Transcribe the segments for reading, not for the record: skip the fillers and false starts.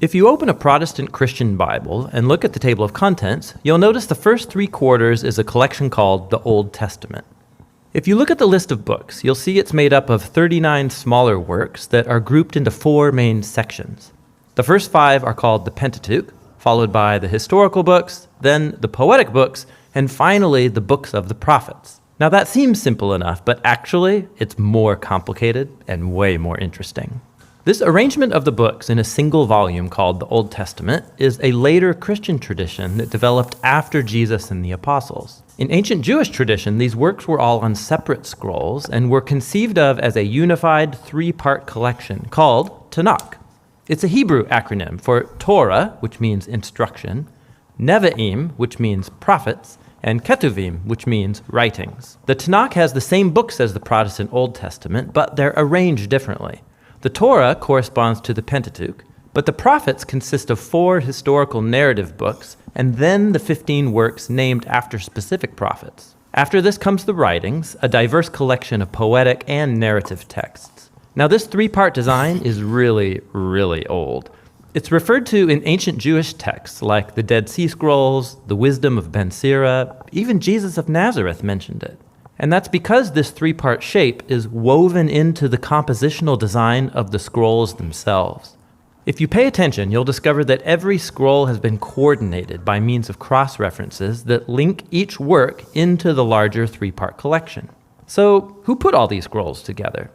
If you open a Protestant Christian Bible and look at the table of contents, you'll notice the first 3 quarters is a collection called the Old Testament. If you look at the list of books, you'll see it's made up of 39 smaller works that are grouped into 4 main sections. The first 5 are called the Pentateuch, followed by the historical books, then the poetic books, and finally the books of the prophets. Now that seems simple enough, but actually it's more complicated and way more interesting. This arrangement of the books in a single volume called the Old Testament is a later Christian tradition that developed after Jesus and the apostles. In ancient Jewish tradition, these works were all on separate scrolls and were conceived of as a unified 3-part collection called TaNaK. It's a Hebrew acronym for Torah, which means instruction, Nevi'im, which means prophets, and Ketuvim, which means writings. The TaNaK has the same books as the Protestant Old Testament, but they're arranged differently. The Torah corresponds to the Pentateuch, but the prophets consist of 4 historical narrative books and then the 15 works named after specific prophets. After this comes the writings, a diverse collection of poetic and narrative texts. Now this 3-part design is really, really old. It's referred to in ancient Jewish texts like the Dead Sea Scrolls, the Wisdom of Ben Sira, even Jesus of Nazareth mentioned it. And that's because this 3-part shape is woven into the compositional design of the scrolls themselves. If you pay attention, you'll discover that every scroll has been coordinated by means of cross-references that link each work into the larger 3-part collection. So, who put all these scrolls together?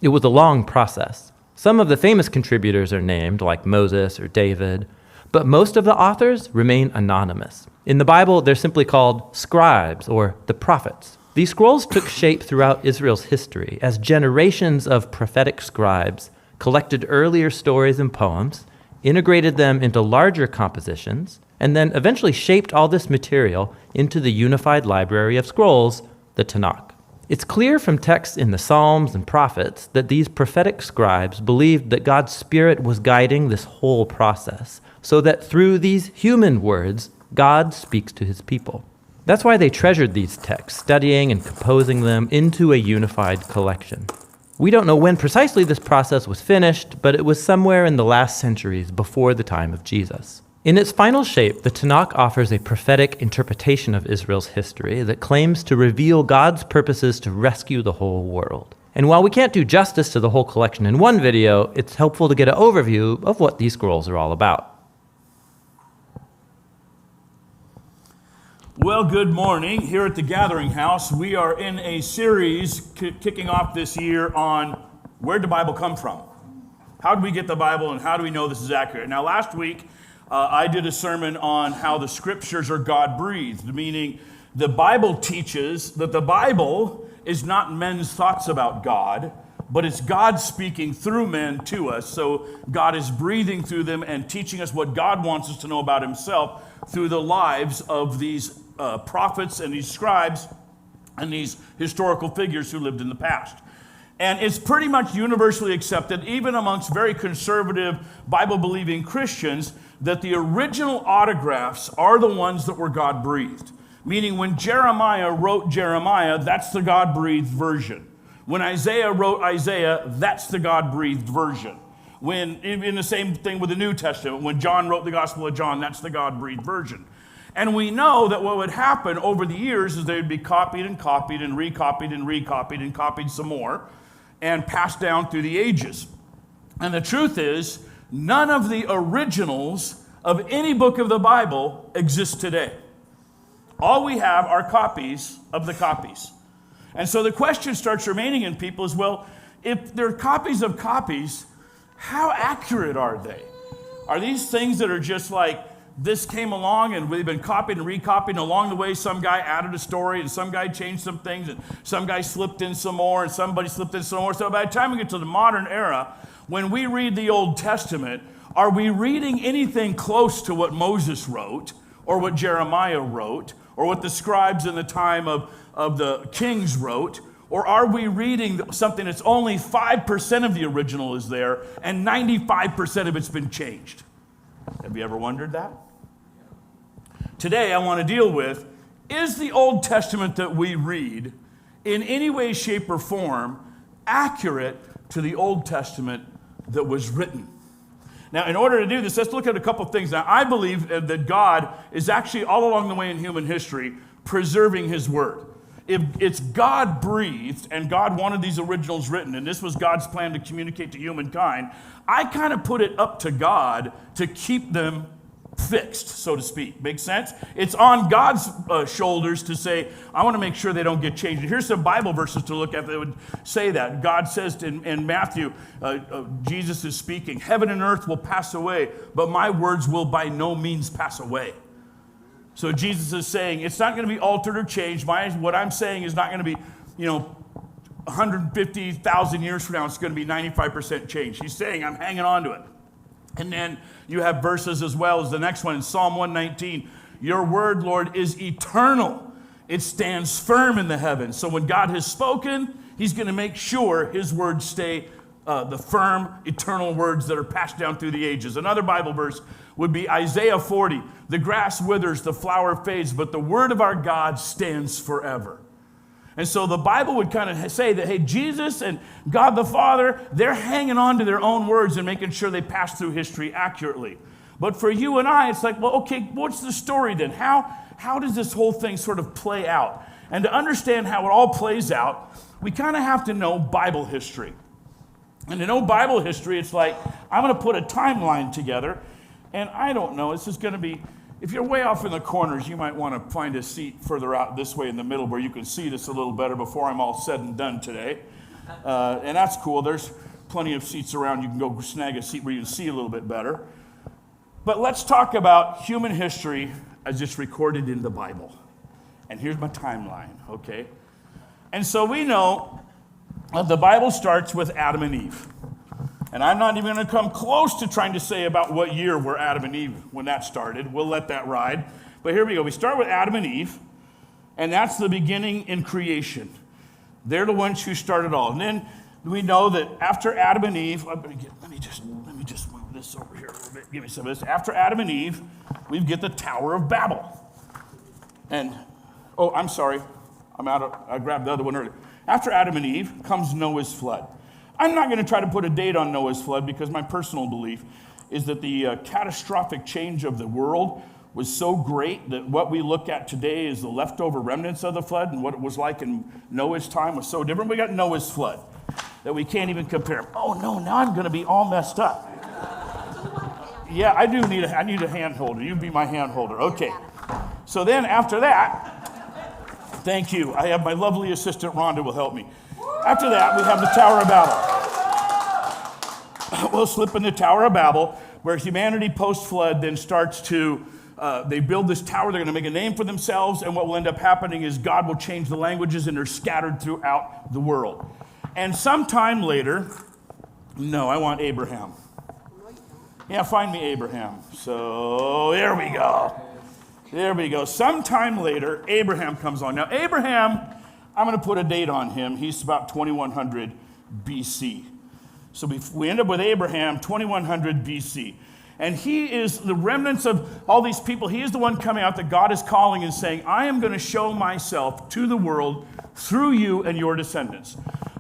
It was a long process. Some of the famous contributors are named, like Moses or David, but most of the authors remain anonymous. In the Bible, they're simply called scribes or the prophets. These scrolls took shape throughout Israel's history as generations of prophetic scribes collected earlier stories and poems, integrated them into larger compositions, and then eventually shaped all this material into the unified library of scrolls, the TaNaK. It's clear from texts in the Psalms and prophets that these prophetic scribes believed that God's Spirit was guiding this whole process, so that through these human words, God speaks to his people. That's why they treasured these texts, studying and composing them into a unified collection. We don't know when precisely this process was finished, but it was somewhere in the last centuries before the time of Jesus. In its final shape, the TaNaK offers a prophetic interpretation of Israel's history that claims to reveal God's purposes to rescue the whole world. And while we can't do justice to the whole collection in one video, it's helpful to get an overview of what these scrolls are all about. Well, good morning. Here at the Gathering House, we are in a series kicking off this year on where did the Bible come from? How did we get the Bible and how do we know this is accurate? Now, last week, I did a sermon on how the scriptures are God-breathed, meaning the Bible teaches that the Bible is not men's thoughts about God, but it's God speaking through men to us. So God is breathing through them and teaching us what God wants us to know about himself through the lives of these prophets and these scribes and these historical figures who lived in the past. And it's pretty much universally accepted, even amongst very conservative Bible-believing Christians, that the original autographs are the ones that were God-breathed. Meaning when Jeremiah wrote Jeremiah, that's the God-breathed version. When Isaiah wrote Isaiah, that's the God-breathed version. When, in the same thing with the New Testament, when John wrote the Gospel of John, that's the God-breathed version. And we know that what would happen over the years is they would be copied and copied and recopied and recopied and copied some more and passed down through the ages. And the truth is, none of the originals of any book of the Bible exist today. All we have are copies of the copies. And so the question starts remaining in people is, well, if they're copies of copies, how accurate are they? Are these things that are just like, this came along and they've been copied and recopied, and along the way some guy added a story and some guy changed some things and some guy slipped in some more and somebody slipped in some more. So by the time we get to the modern era, when we read the Old Testament, are we reading anything close to what Moses wrote or what Jeremiah wrote or what the scribes in the time of the kings wrote? Or are we reading something that's only 5% of the original is there and 95% of it's been changed? Have you ever wondered that? Today I want to deal with, is the Old Testament that we read in any way, shape, or form accurate to the Old Testament that was written? Now, in order to do this, let's look at a couple things. Now, I believe that God is actually all along the way in human history preserving his word. If it's God-breathed and God wanted these originals written, and this was God's plan to communicate to humankind, I kind of put it up to God to keep them fixed, so to speak. Make sense? It's on God's shoulders to say, I want to make sure they don't get changed. And here's some Bible verses to look at that would say that. God says in Matthew, Jesus is speaking, heaven and earth will pass away, but my words will by no means pass away. So Jesus is saying, it's not going to be altered or changed. What I'm saying is not going to be, 150,000 years from now, it's going to be 95% changed. He's saying, I'm hanging on to it. And then you have verses as well as the next one in Psalm 119. Your word, Lord, is eternal. It stands firm in the heavens. So when God has spoken, he's going to make sure his words stay the firm, eternal words that are passed down through the ages. Another Bible verse would be Isaiah 40. The grass withers, the flower fades, but the word of our God stands forever. And so the Bible would kind of say that, hey, Jesus and God the Father, they're hanging on to their own words and making sure they pass through history accurately. But for you and I, it's like, well, okay, what's the story then? How does this whole thing sort of play out? And to understand how it all plays out, we kind of have to know Bible history. And to know Bible history, it's like, I'm going to put a timeline together, and I don't know, this is going to be, if you're way off in the corners, you might want to find a seat further out this way in the middle where you can see this a little better before I'm all said and done today. And that's cool. There's plenty of seats around. You can go snag a seat where you can see a little bit better. But let's talk about human history as it's recorded in the Bible. And here's my timeline, okay? And so we know the Bible starts with Adam and Eve. And I'm not even going to come close to trying to say about what year were Adam and Eve when that started. We'll let that ride. But here we go. We start with Adam and Eve, and that's the beginning in creation. They're the ones who started all. And then we know that after Adam and Eve, let me just move this over here a little bit. Give me some of this. After Adam and Eve, we get the Tower of Babel. And, I'm sorry. I grabbed the other one earlier. After Adam and Eve comes Noah's flood. I'm not going to try to put a date on Noah's flood because my personal belief is that the catastrophic change of the world was so great that what we look at today is the leftover remnants of the flood, and what it was like in Noah's time was so different. We got Noah's flood that we can't even compare. Oh no, now I'm going to be all messed up. Yeah, I need a hand holder. You be my hand holder. Okay. So then after that, thank you. I have my lovely assistant Rhonda will help me. After that, we have the Tower of Babel. We'll slip in the Tower of Babel, where humanity post-flood then starts to, they build this tower, they're going to make a name for themselves, and what will end up happening is God will change the languages, and they're scattered throughout the world. And sometime later, no, I want Abraham. Yeah, find me Abraham. So there we go. There we go. Sometime later, Abraham comes on. Now, Abraham, I'm going to put a date on him. He's about 2100 BC. So we end up with Abraham, 2100 BC. And he is the remnants of all these people. He is the one coming out that God is calling and saying, I am going to show myself to the world through you and your descendants.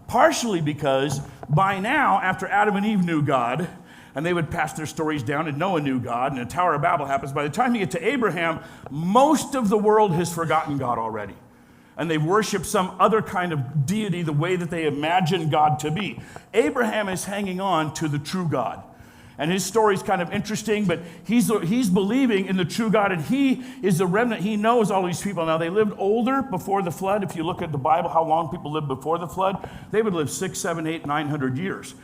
Partially because by now, after Adam and Eve knew God, and they would pass their stories down, and Noah knew God, and the Tower of Babel happens. By the time you get to Abraham, most of the world has forgotten God already. And they worship some other kind of deity the way that they imagine God to be. Abraham is hanging on to the true God. And his story is kind of interesting, but he's believing in the true God, and he is the remnant. He knows all these people. Now, they lived older before the flood. If you look at the Bible, how long people lived before the flood, they would live 600, 700, 800, 900 years.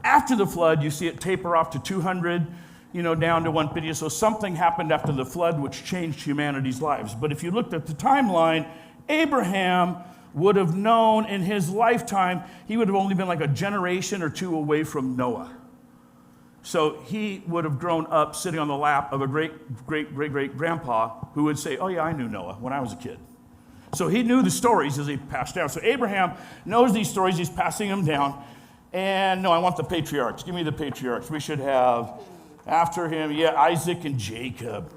After the flood, you see it taper off to 200, down to 150. So something happened after the flood which changed humanity's lives. But if you looked at the timeline, Abraham would have known in his lifetime, he would have only been like a generation or two away from Noah. So he would have grown up sitting on the lap of a great-great-great-great-grandpa who would say, oh yeah, I knew Noah when I was a kid. So he knew the stories as they passed down. So Abraham knows these stories, he's passing them down. And no, I want the patriarchs. Give me the patriarchs. We should have, after him, Isaac and Jacob.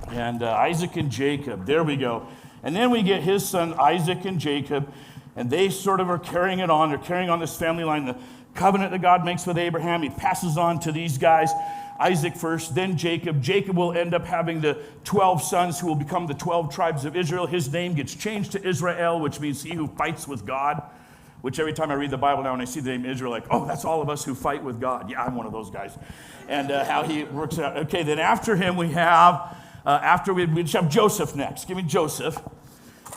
And Isaac and Jacob, there we go. And then we get his son, Isaac and Jacob, and they sort of are carrying it on. They're carrying on this family line, the covenant that God makes with Abraham. He passes on to these guys. Isaac first, then Jacob. Jacob will end up having the 12 sons who will become the 12 tribes of Israel. His name gets changed to Israel, which means he who fights with God, which every time I read the Bible now and I see the name Israel, like, oh, that's all of us who fight with God. Yeah, I'm one of those guys. And how he works it out. Okay, then after him we have, we just have Joseph next. Give me Joseph.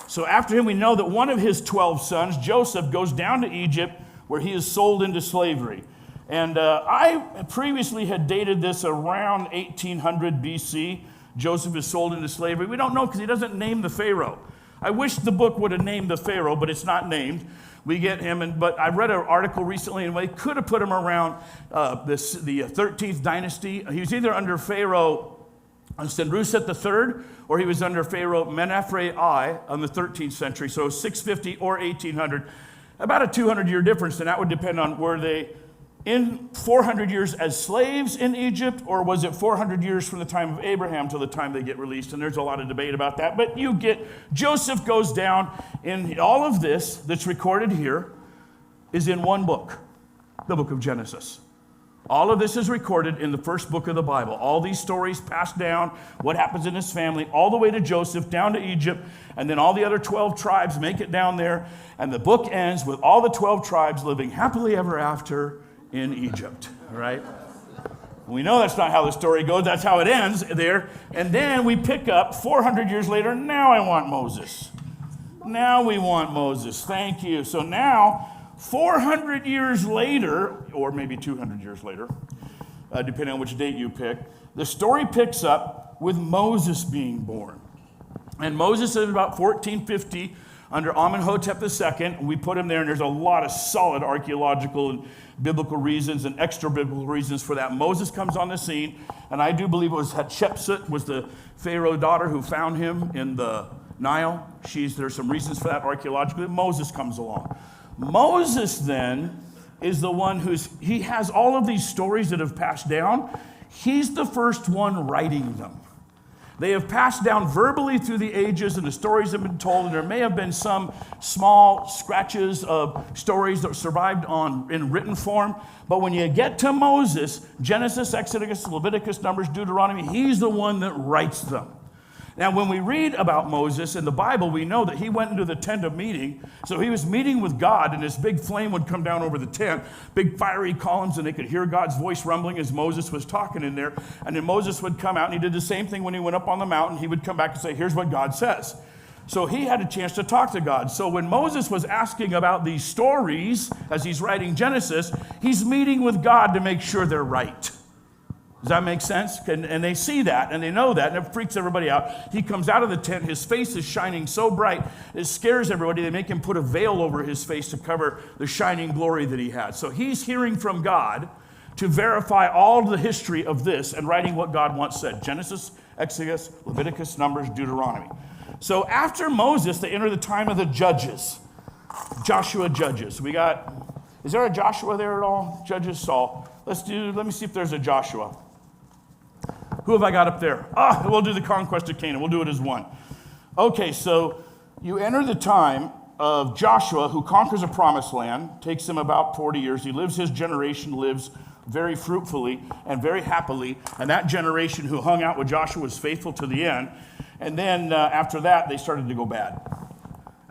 So after him we know that one of his 12 sons, Joseph, goes down to Egypt where he is sold into slavery. And I previously had dated this around 1800 BC. Joseph is sold into slavery. We don't know because he doesn't name the Pharaoh. I wish the book would have named the Pharaoh, but it's not named. We get him, but I read an article recently, and they could have put him around the 13th dynasty. He was either under Pharaoh Senruset III, or he was under Pharaoh Menepre I on the 13th century, so 650 or 1800. About a 200-year difference, and that would depend on were they in 400 years as slaves in Egypt, or was it 400 years from the time of Abraham till the time they get released? And there's a lot of debate about that. But you get, Joseph goes down in all of this that's recorded here is in one book, the book of Genesis. All of this is recorded in the first book of the Bible. All these stories passed down, what happens in his family, all the way to Joseph, down to Egypt, and then all the other 12 tribes make it down there. And the book ends with all the 12 tribes living happily ever after in Egypt, all right? We know that's not how the story goes. That's how it ends there. And then we pick up 400 years later. Now I want Moses. Now we want Moses. Thank you. So now, 400 years later, or maybe 200 years later, depending on which date you pick, the story picks up with Moses being born. And Moses is about 1450 under Amenhotep II. We put him there, and there's a lot of solid archaeological and biblical reasons and extra biblical reasons for that. Moses comes on the scene, and I do believe it was Hatshepsut was the Pharaoh daughter who found him in the Nile. There's some reasons for that archaeologically. Moses comes along. Moses then is the one he has all of these stories that have passed down. He's the first one writing them. They have passed down verbally through the ages, and the stories have been told, and there may have been some small scratches of stories that survived in written form. But when you get to Moses, Genesis, Exodus, Leviticus, Numbers, Deuteronomy, he's the one that writes them. Now, when we read about Moses in the Bible, we know that he went into the tent of meeting. So he was meeting with God, and this big flame would come down over the tent, big fiery columns, and they could hear God's voice rumbling as Moses was talking in there. And then Moses would come out, and he did the same thing when he went up on the mountain. He would come back and say, here's what God says. So he had a chance to talk to God. So when Moses was asking about these stories, as he's writing Genesis, he's meeting with God to make sure they're right. Does that make sense? And they see that, and they know that, and it freaks everybody out. He comes out of the tent. His face is shining so bright, it scares everybody. They make him put a veil over his face to cover the shining glory that he had. So he's hearing from God to verify all the history of this and writing what God once said. Genesis, Exodus, Leviticus, Numbers, Deuteronomy. So after Moses, they enter the time of the judges. Joshua judges. Is there a Joshua there at all? Judges, Saul. Let me see if there's a Joshua. Who have I got up there? We'll do the conquest of Canaan. We'll do it as one. Okay, so you enter the time of Joshua, who conquers a promised land. Takes him about 40 years. His generation lives very fruitfully and very happily. And that generation who hung out with Joshua was faithful to the end. And then after that, they started to go bad.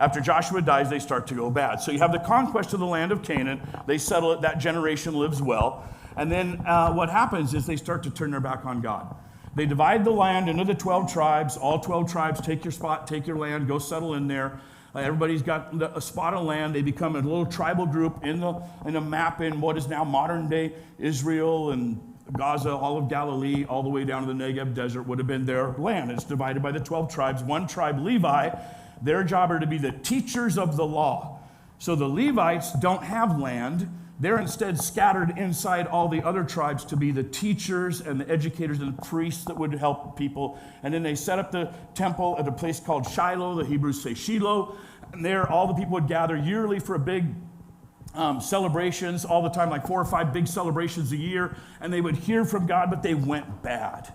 After Joshua dies, they start to go bad. So you have the conquest of the land of Canaan. They settle it. That generation lives well. And then what happens is they start to turn their back on God. They divide the land into the 12 tribes. All 12 tribes take your spot, take your land, go settle in there. Everybody's got a spot of land. They become a little tribal group in a map in what is now modern-day Israel and Gaza, all of Galilee, all the way down to the Negev desert would have been their land. It's divided by the 12 tribes. One tribe, Levi, their job are to be the teachers of the law. So the Levites don't have land. They're instead scattered inside all the other tribes to be the teachers and the educators and the priests that would help people. And then they set up the temple at a place called Shiloh. The Hebrews say Shiloh. And there all the people would gather yearly for a big celebrations all the time, like 4 or 5 big celebrations a year. And they would hear from God, but they went bad.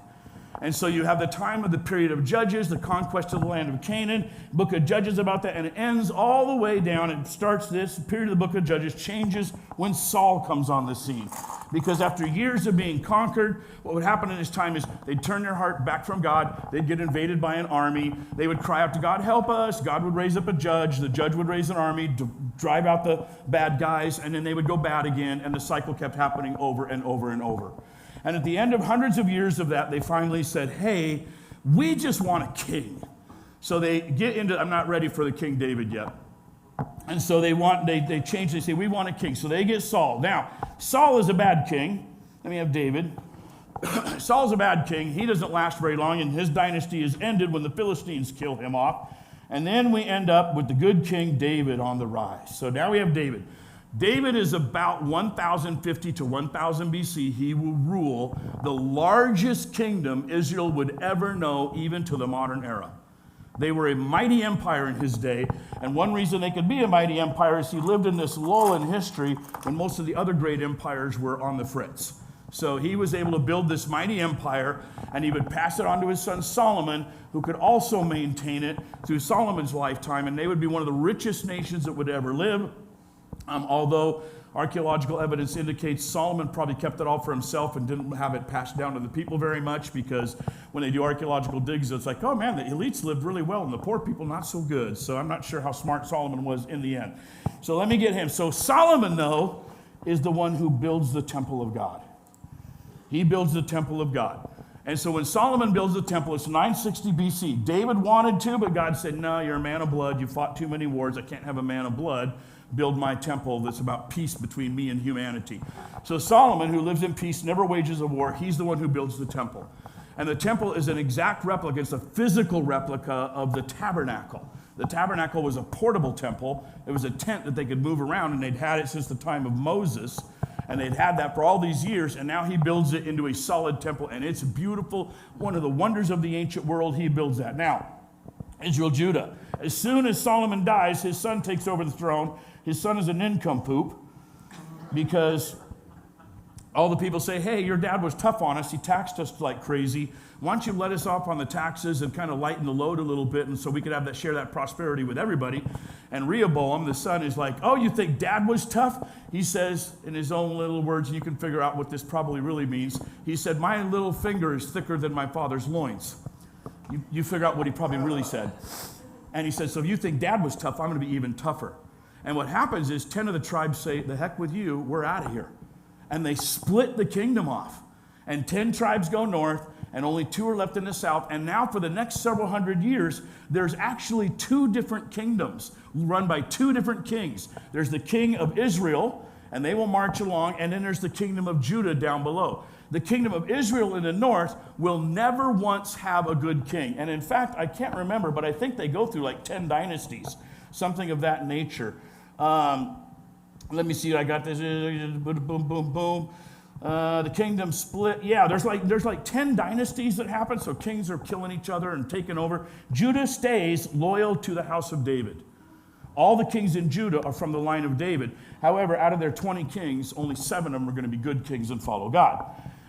And so you have the time of the period of Judges, the conquest of the land of Canaan, book of Judges about that, and it ends all the way down. It starts this period of the book of Judges, changes when Saul comes on the scene. Because after years of being conquered, what would happen in this time is they'd turn their heart back from God. They'd get invaded by an army. They would cry out to God, help us. God would raise up a judge. The judge would raise an army to drive out the bad guys, and then they would go bad again, and the cycle kept happening over and over and over. And at the end of hundreds of years of that, they finally said, hey, we just want a king. So they get into, I'm not ready for the King David yet. And so they change, they say, we want a king. So they get Saul. Now, Saul is a bad king. Then we have David. Saul's a bad king. He doesn't last very long, and his dynasty is ended when the Philistines kill him off. And then we end up with the good king David on the rise. So now we have David. David is about 1050 to 1000 BC. He will rule the largest kingdom Israel would ever know, even to the modern era. They were a mighty empire in his day, and one reason they could be a mighty empire is he lived in this lull in history when most of the other great empires were on the fritz. So he was able to build this mighty empire, and he would pass it on to his son Solomon, who could also maintain it through Solomon's lifetime, and they would be one of the richest nations that would ever live. Although archaeological evidence indicates Solomon probably kept it all for himself and didn't have it passed down to the people very much, because when they do archaeological digs, it's like, oh man, the elites lived really well and the poor people not so good. So I'm not sure how smart Solomon was in the end. So let me get him. So Solomon, though, is the one who builds the temple of God. He builds the temple of God. And so when Solomon builds the temple, it's 960 BC. David wanted to, but God said, no, you're a man of blood. You fought too many wars. I can't have a man of blood build my temple that's about peace between me and humanity. So Solomon, who lives in peace, never wages a war, he's the one who builds the temple. And the temple is an exact replica, it's a physical replica of the tabernacle. The tabernacle was a portable temple. It was a tent that they could move around, and they'd had it since the time of Moses. And they'd had that for all these years, and now he builds it into a solid temple, and it's beautiful. One of the wonders of the ancient world, he builds that. Now, Israel, Judah. As soon as Solomon dies, his son takes over the throne. His son is a nincompoop because all the people say, hey, your dad was tough on us. He taxed us like crazy. Why don't you let us off on the taxes and kind of lighten the load a little bit, and so we could have share that prosperity with everybody. And Rehoboam, the son, is like, oh, you think dad was tough? He says in his own little words, and you can figure out what this probably really means. He said, my little finger is thicker than my father's loins. You figure out what he probably really said. And he said, so if you think dad was tough, I'm going to be even tougher. And what happens is 10 of the tribes say, the heck with you, we're out of here. And they split the kingdom off. And 10 tribes go north, and only 2 are left in the south. And now for the next several hundred years, there's actually 2 different kingdoms run by 2 different kings. There's the king of Israel, and they will march along, and then there's the kingdom of Judah down below. The kingdom of Israel in the north will never once have a good king. And in fact, I can't remember, but I think they go through like 10 dynasties, something of that nature. Let me see, I got this, boom, boom, boom. The kingdom split. Yeah, there's like 10 dynasties that happen, so kings are killing each other and taking over. Judah stays loyal to the house of David. All the kings in Judah are from the line of David. However, out of their 20 kings, only 7 of them are going to be good kings and follow God.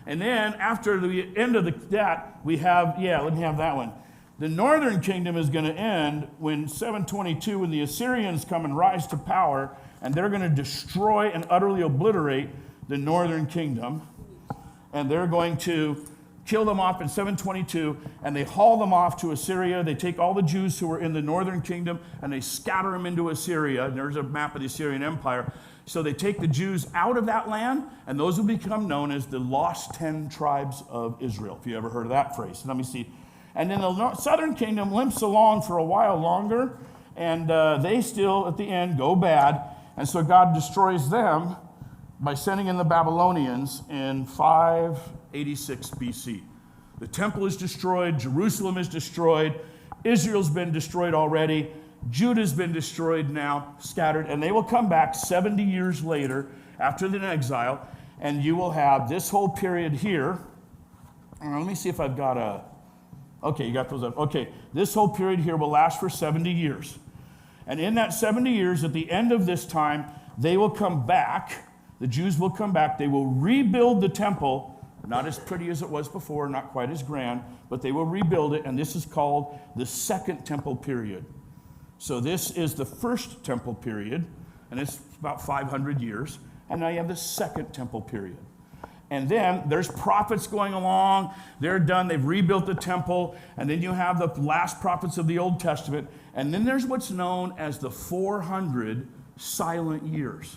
And then after the end of that, we have, let me have that one. The northern kingdom is going to end when 722, when the Assyrians come and rise to power, and they're going to destroy and utterly obliterate the northern kingdom. And they're going to kill them off in 722, and they haul them off to Assyria. They take all the Jews who were in the northern kingdom, and they scatter them into Assyria. And there's a map of the Assyrian Empire. So they take the Jews out of that land, and those will become known as the lost 10 tribes of Israel, if you ever heard of that phrase. Let me see. And then the southern kingdom limps along for a while longer, and they still, at the end, go bad. And so God destroys them by sending in the Babylonians in 586 BC. The temple is destroyed, Jerusalem is destroyed, Israel's been destroyed already, Judah's been destroyed now, scattered, and they will come back 70 years later after the exile, and you will have this whole period here. Let me see if I've got a... Okay, you got those up. Okay, this whole period here will last for 70 years. And in that 70 years, at the end of this time, they will come back. The Jews will come back. They will rebuild the temple Not as pretty as it was before, not quite as grand, but they will rebuild it, and this is called the Second Temple period. So this is the First Temple period, and it's about 500 years, and now you have the Second Temple period. And then there's prophets going along, they're done, they've rebuilt the temple, and then you have the last prophets of the Old Testament, and then there's what's known as the 400 silent years.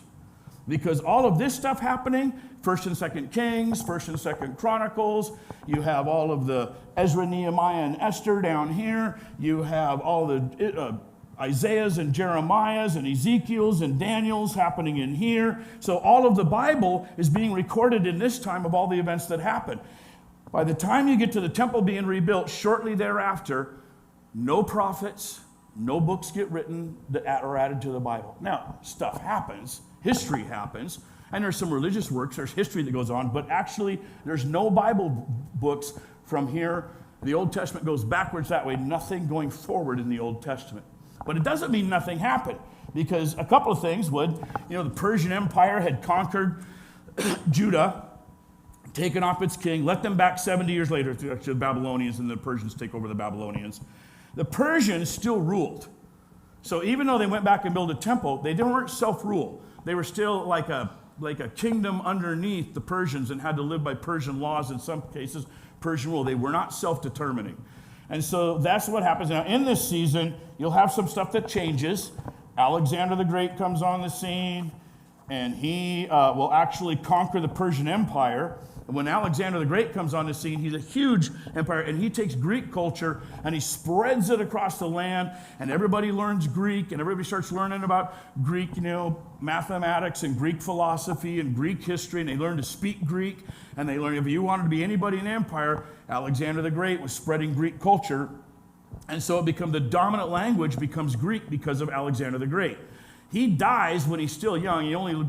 Because all of this stuff happening, 1st and 2nd Kings, 1st and 2nd Chronicles, you have all of the Ezra, Nehemiah, and Esther down here, you have all the Isaiahs and Jeremiahs and Ezekiel's and Daniel's happening in here. So all of the Bible is being recorded in this time of all the events that happen. By the time you get to the temple being rebuilt, shortly thereafter, no prophets, no books get written that are added to the Bible. Now, stuff happens, history happens, and there's some religious works, there's history that goes on, but actually there's no Bible books from here. The Old Testament goes backwards that way, nothing going forward in the Old Testament. But it doesn't mean nothing happened, because a couple of things would, the Persian Empire had conquered Judah, taken off its king, let them back 70 years later to the Babylonians, and the Persians take over the Babylonians. The Persians still ruled. So even though they went back and built a temple, they weren't self-rule. They were still like a kingdom underneath the Persians and had to live by Persian laws, in some cases, Persian rule. They were not self-determining. And so that's what happens. Now, in this season, you'll have some stuff that changes. Alexander the Great comes on the scene, and he will actually conquer the Persian Empire. And when Alexander the Great comes on the scene, he's a huge empire, and he takes Greek culture and he spreads it across the land, and everybody learns Greek, and everybody starts learning about Greek, mathematics and Greek philosophy and Greek history, and they learn to speak Greek, and they learn if you wanted to be anybody in the empire, Alexander the Great was spreading Greek culture, and so the dominant language becomes Greek because of Alexander the Great. He dies when he's still young. He only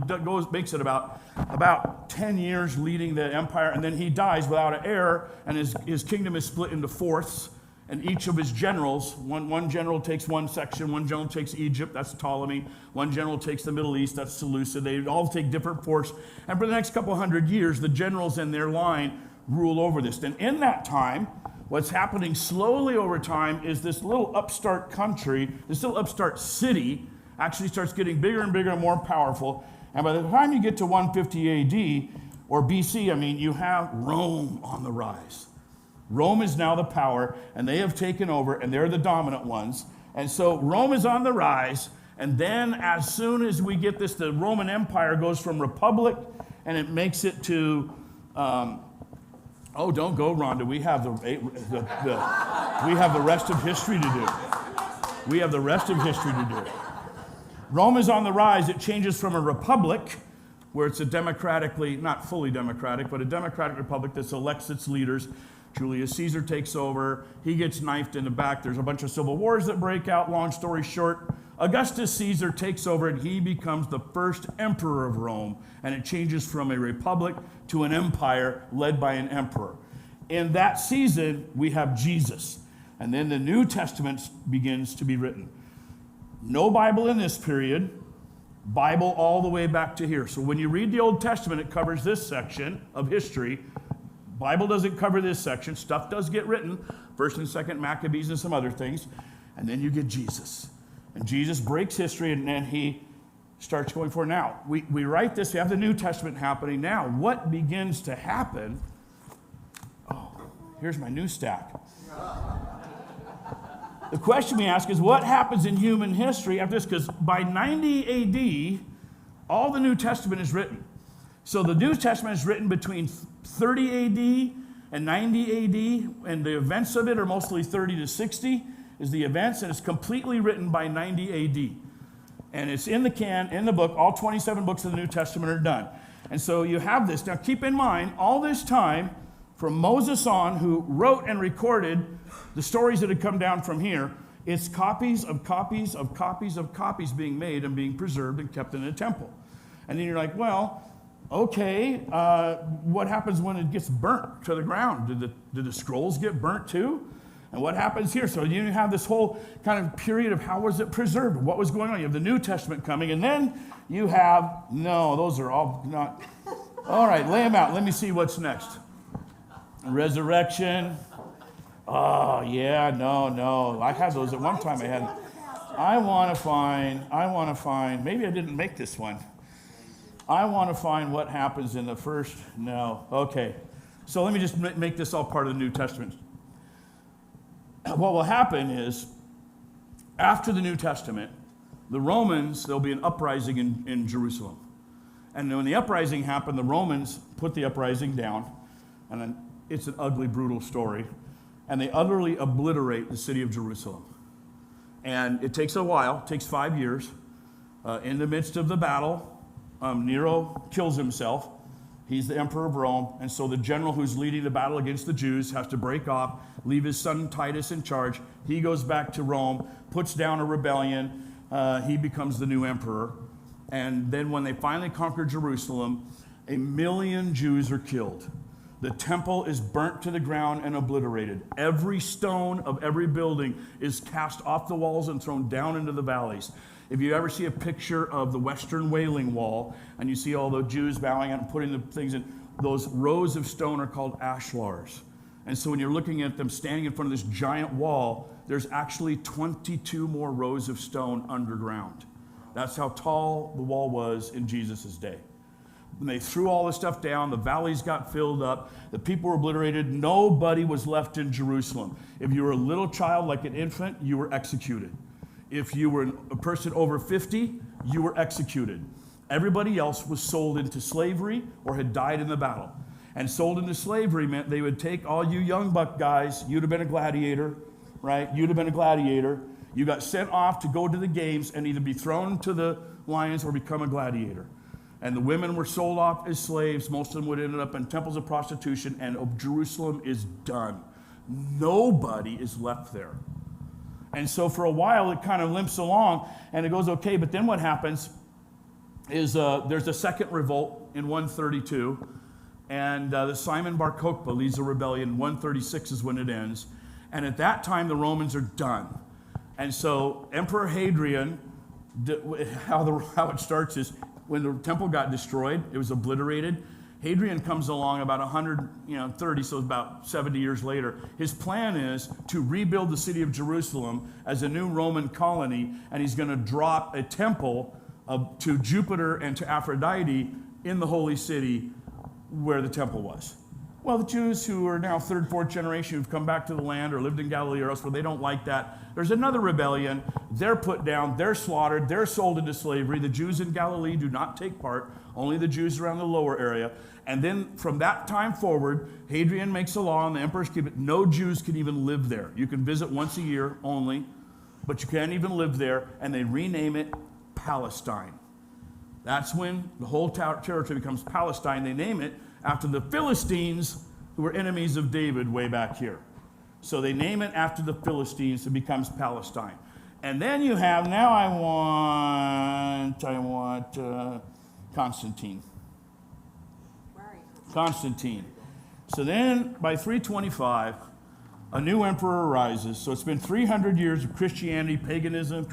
makes it about 10 years leading the empire, and then he dies without an heir, and his kingdom is split into fourths, and each of his generals, one general takes one section, one general takes Egypt, that's Ptolemy, one general takes the Middle East, that's Seleucid. They all take different force, and for the next couple hundred years, the generals in their line rule over this. And in that time, what's happening slowly over time is this little upstart country, this little upstart city, actually starts getting bigger and bigger and more powerful. And by the time you get to 150 AD or BC, you have Rome on the rise. Rome is now the power, and they have taken over, and they're the dominant ones. And so Rome is on the rise, and then as soon as we get this, the Roman Empire goes from republic, and it makes it to, don't go, Rhonda. We have we have the rest of history to do. We have the rest of history to do. Rome is on the rise. It changes from a republic, where it's a democratically, not fully democratic, but a democratic republic that elects its leaders. Julius Caesar takes over. He gets knifed in the back. There's a bunch of civil wars that break out. Long story short, Augustus Caesar takes over, and he becomes the first emperor of Rome. And it changes from a republic to an empire led by an emperor. In that season, we have Jesus. And then the New Testament begins to be written. No Bible in this period, Bible all the way back to here. So when you read the Old Testament, it covers this section of history. Bible doesn't cover this section. Stuff does get written, 1st and 2nd Maccabees and some other things. And then you get Jesus. And Jesus breaks history, and then he starts going forward. Now, we write this, we have the New Testament happening. Now, what begins to happen? Oh, here's my new stack. The question we ask is, what happens in human history after this? Because by 90 AD, all the New Testament is written. So the New Testament is written between 30 AD and 90 AD, and the events of it are mostly 30 to 60 is the events, and it's completely written by 90 AD. And it's in the book, all 27 books of the New Testament are done. And so you have this. Now keep in mind, all this time, from Moses on, who wrote and recorded the stories that had come down from here, it's copies of copies of copies of copies being made and being preserved and kept in a temple. And then you're like, well, okay, what happens when it gets burnt to the ground? Did the scrolls get burnt too? And what happens here? So you have this whole kind of period of how was it preserved? What was going on? You have the New Testament coming, and then you have, no, those are all not. All right, lay them out. Let me see what's next. Resurrection. Oh, yeah, no. I had those at one time. I want to find, maybe I didn't make this one. I want to find what happens in the first, no. Okay. So let me just make this all part of the New Testament. What will happen is, after the New Testament, the Romans, there'll be an uprising in Jerusalem. And when the uprising happened, the Romans put the uprising down, and then it's an ugly, brutal story, and they utterly obliterate the city of Jerusalem. And it takes a while, it takes 5 years. In the midst of the battle, Nero kills himself. He's the emperor of Rome, and so the general who's leading the battle against the Jews has to break off, leave his son Titus in charge. He goes back to Rome, puts down a rebellion. He becomes the new emperor. And then when they finally conquer Jerusalem, 1 million Jews are killed. The temple is burnt to the ground and obliterated. Every stone of every building is cast off the walls and thrown down into the valleys. If you ever see a picture of the Western Wailing Wall, and you see all the Jews bowing out and putting the things in, those rows of stone are called ashlars. And so when you're looking at them standing in front of this giant wall, there's actually 22 more rows of stone underground. That's how tall the wall was in Jesus' day. When they threw all the stuff down, the valleys got filled up, the people were obliterated, nobody was left in Jerusalem. If you were a little child, like an infant, you were executed. If you were a person over 50, you were executed. Everybody else was sold into slavery or had died in the battle. And sold into slavery meant they would take all you young buck guys, you'd have been a gladiator, right? You'd have been a gladiator. You got sent off to go to the games and either be thrown to the lions or become a gladiator. And the women were sold off as slaves. Most of them would end up in temples of prostitution, and Jerusalem is done. Nobody is left there. And so for a while, it kind of limps along, and it goes okay. But then what happens is there's a second revolt in 132, and the Simon Bar Kokhba leads a rebellion. 136 is when it ends. And at that time, the Romans are done. And so Emperor Hadrian, how it starts is, when the temple got destroyed, it was obliterated. Hadrian comes along about 130, so about 70 years later. His plan is to rebuild the city of Jerusalem as a new Roman colony, and he's going to drop a temple to Jupiter and to Aphrodite in the holy city where the temple was. Well, the Jews who are now third, fourth generation who've come back to the land or lived in Galilee or elsewhere, they don't like that. There's another rebellion. They're put down. They're slaughtered. They're sold into slavery. The Jews in Galilee do not take part. Only the Jews around the lower area. And then from that time forward, Hadrian makes a law, and the emperors keep it. No Jews can even live there. You can visit once a year only, but you can't even live there. And they rename it Palestine. That's when the whole territory becomes Palestine. They name it after the Philistines, who were enemies of David way back here. So they name it after the Philistines. It becomes Palestine. And then you have, now I want Constantine. Constantine. So then by 325, a new emperor arises. So it's been 300 years of Christianity, paganism.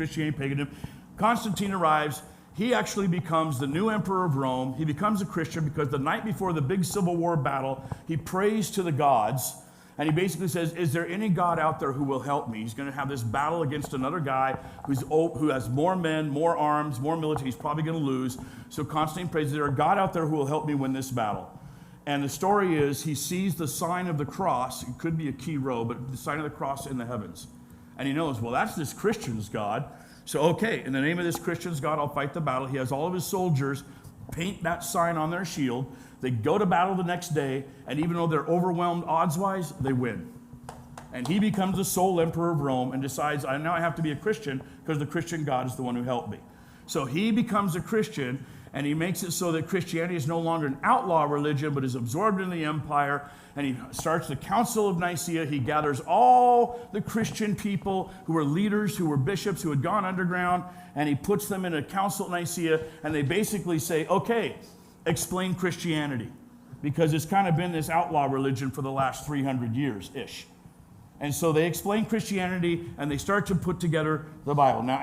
Constantine arrives. He actually becomes the new emperor of Rome. He becomes a Christian because the night before the big Civil War battle, he prays to the gods, and he basically says, is there any God out there who will help me? He's going to have this battle against another guy who has more men, more arms, more military. He's probably going to lose. So Constantine prays, is there a God out there who will help me win this battle? And the story is he sees the sign of the cross. It could be a key row, but the sign of the cross in the heavens. And he knows, well, that's this Christian's God. So, okay, in the name of this Christian's God, I'll fight the battle. He has all of his soldiers paint that sign on their shield. They go to battle the next day, and even though they're overwhelmed odds-wise, they win. And he becomes the sole emperor of Rome and decides, now I have to be a Christian because the Christian God is the one who helped me. So he becomes a Christian, and he makes it so that Christianity is no longer an outlaw religion, but is absorbed in the empire. And he starts the Council of Nicaea. He gathers all the Christian people who were leaders, who were bishops, who had gone underground, and he puts them in a Council of Nicaea, and they basically say, okay, explain Christianity, because it's kind of been this outlaw religion for the last 300 years-ish. And so they explain Christianity, and they start to put together the Bible. Now,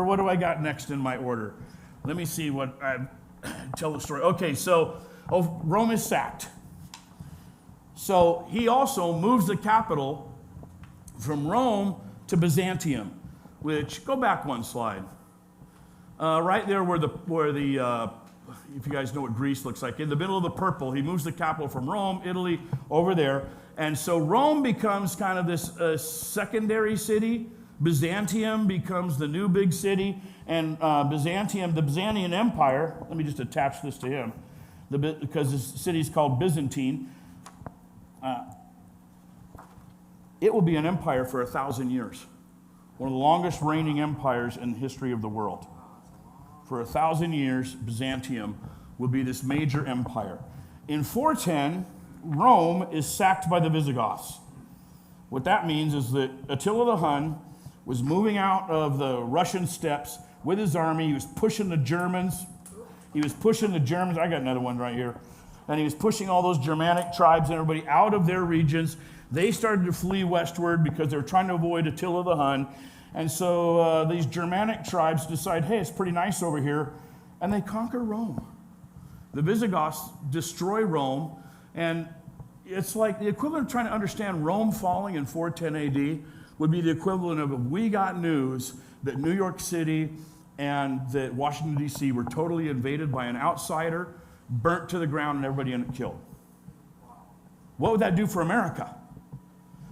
what do I got next in my order? Let me see tell the story. Okay, so Rome is sacked. So he also moves the capital from Rome to Byzantium, which, go back one slide. Right there where the if you guys know what Greece looks like, in the middle of the purple, he moves the capital from Rome, Italy, over there. And so Rome becomes kind of this secondary city. Byzantium becomes the new big city. And the Byzantine Empire, let me just attach this to him, because this city is called Byzantine. It will be an empire for 1,000 years. One of the longest reigning empires in the history of the world. For 1,000 years, Byzantium will be this major empire. In 410, Rome is sacked by the Visigoths. What that means is that Attila the Hun was moving out of the Russian steppes with his army. He was pushing the Germans. I got another one right here. And he was pushing all those Germanic tribes and everybody out of their regions. They started to flee westward because they were trying to avoid Attila the Hun. And so these Germanic tribes decide, hey, it's pretty nice over here. And they conquer Rome. The Visigoths destroy Rome. And it's like the equivalent of trying to understand Rome falling in 410 AD would be the equivalent of if we got news that New York City and that Washington, D.C. were totally invaded by an outsider, burnt to the ground, and everybody killed. What would that do for America?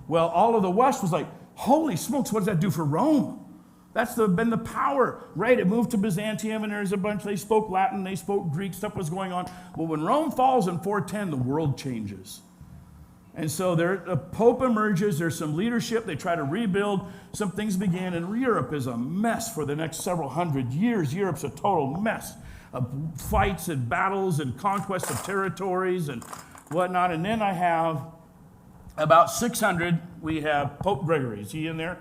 Well, all of the West was like, holy smokes, what does that do for Rome? That's been the power, right? It moved to Byzantium, and there's a bunch, they spoke Latin, they spoke Greek, stuff was going on. But when Rome falls in 410, the world changes. And so a pope emerges, there's some leadership, they try to rebuild, some things begin, and Europe is a mess for the next several hundred years. Europe's a total mess of fights and battles and conquest of territories and whatnot. And then I have about 600, we have Pope Gregory. Is he in there?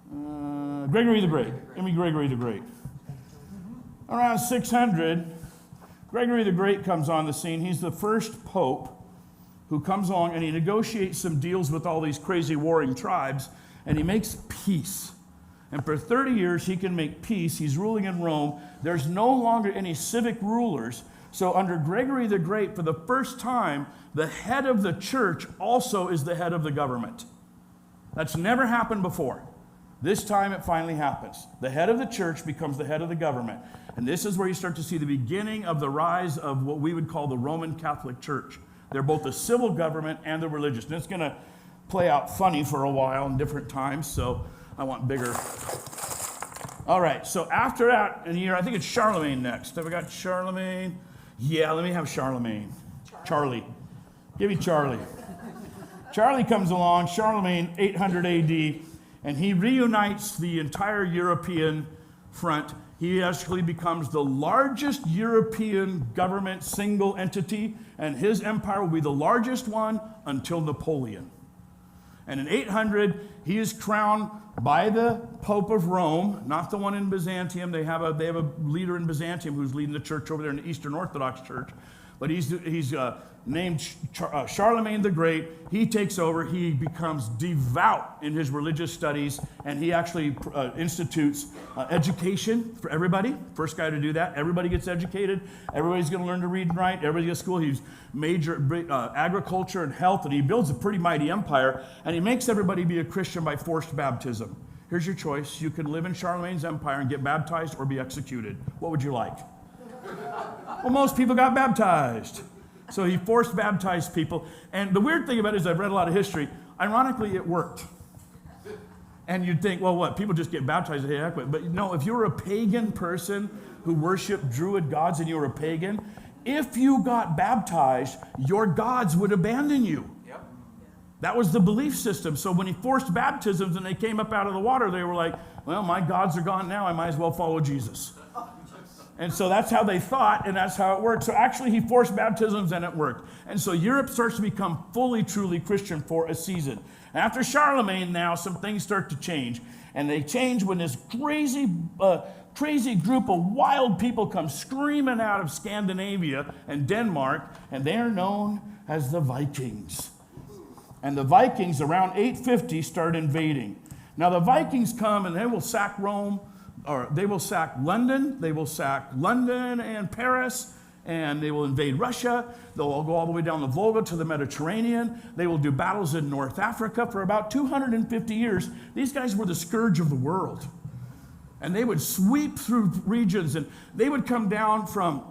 Gregory the Great. Give me Gregory the Great. Around 600, Gregory the Great comes on the scene. He's the first pope who comes along and he negotiates some deals with all these crazy warring tribes, and he makes peace. And for 30 years, he can make peace. He's ruling in Rome. There's no longer any civic rulers. So under Gregory the Great, for the first time, the head of the church also is the head of the government. That's never happened before. This time it finally happens. The head of the church becomes the head of the government. And this is where you start to see the beginning of the rise of what we would call the Roman Catholic Church. They're both the civil government and the religious. And it's going to play out funny for a while in different times, so I want bigger. All right, so after that, in here, I think it's Charlemagne next. Have we got Charlemagne? Yeah, let me have Charlemagne. Charlie. Give me Charlie. Charlie comes along, Charlemagne, 800 AD, and he reunites the entire European front. He actually becomes the largest European government single entity, and his empire will be the largest one until Napoleon. And in 800, he is crowned by the Pope of Rome, not the one in Byzantium. They have a leader in Byzantium who's leading the church over there in the Eastern Orthodox Church. But he's named Charlemagne the Great. He takes over. He becomes devout in his religious studies, and he actually institutes education for everybody. First guy to do that. Everybody gets educated. Everybody's going to learn to read and write. Everybody gets to school. He's major agriculture and health, and he builds a pretty mighty empire, and he makes everybody be a Christian by forced baptism. Here's your choice. You can live in Charlemagne's empire and get baptized or be executed. What would you like? Well, most people got baptized. So he forced baptized people. And the weird thing about it is I've read a lot of history. Ironically, it worked. And you'd think, well, what? People just get baptized at heck. But no, if you were a pagan person who worshiped druid gods and you were a pagan, if you got baptized, your gods would abandon you. Yep. That was the belief system. So when he forced baptisms and they came up out of the water, they were like, well, my gods are gone now. I might as well follow Jesus. And so that's how they thought, and that's how it worked. So actually, he forced baptisms, and it worked. And so Europe starts to become fully, truly Christian for a season. After Charlemagne now, some things start to change. And they change when this crazy group of wild people come screaming out of Scandinavia and Denmark, and they are known as the Vikings. And the Vikings, around 850, start invading. Now, the Vikings come, and they will sack Rome, or they will sack London and Paris, and they will invade Russia. They'll go all the way down the Volga to the Mediterranean. They will do battles in North Africa for about 250 years. These guys were the scourge of the world. And they would sweep through regions, and they would come down from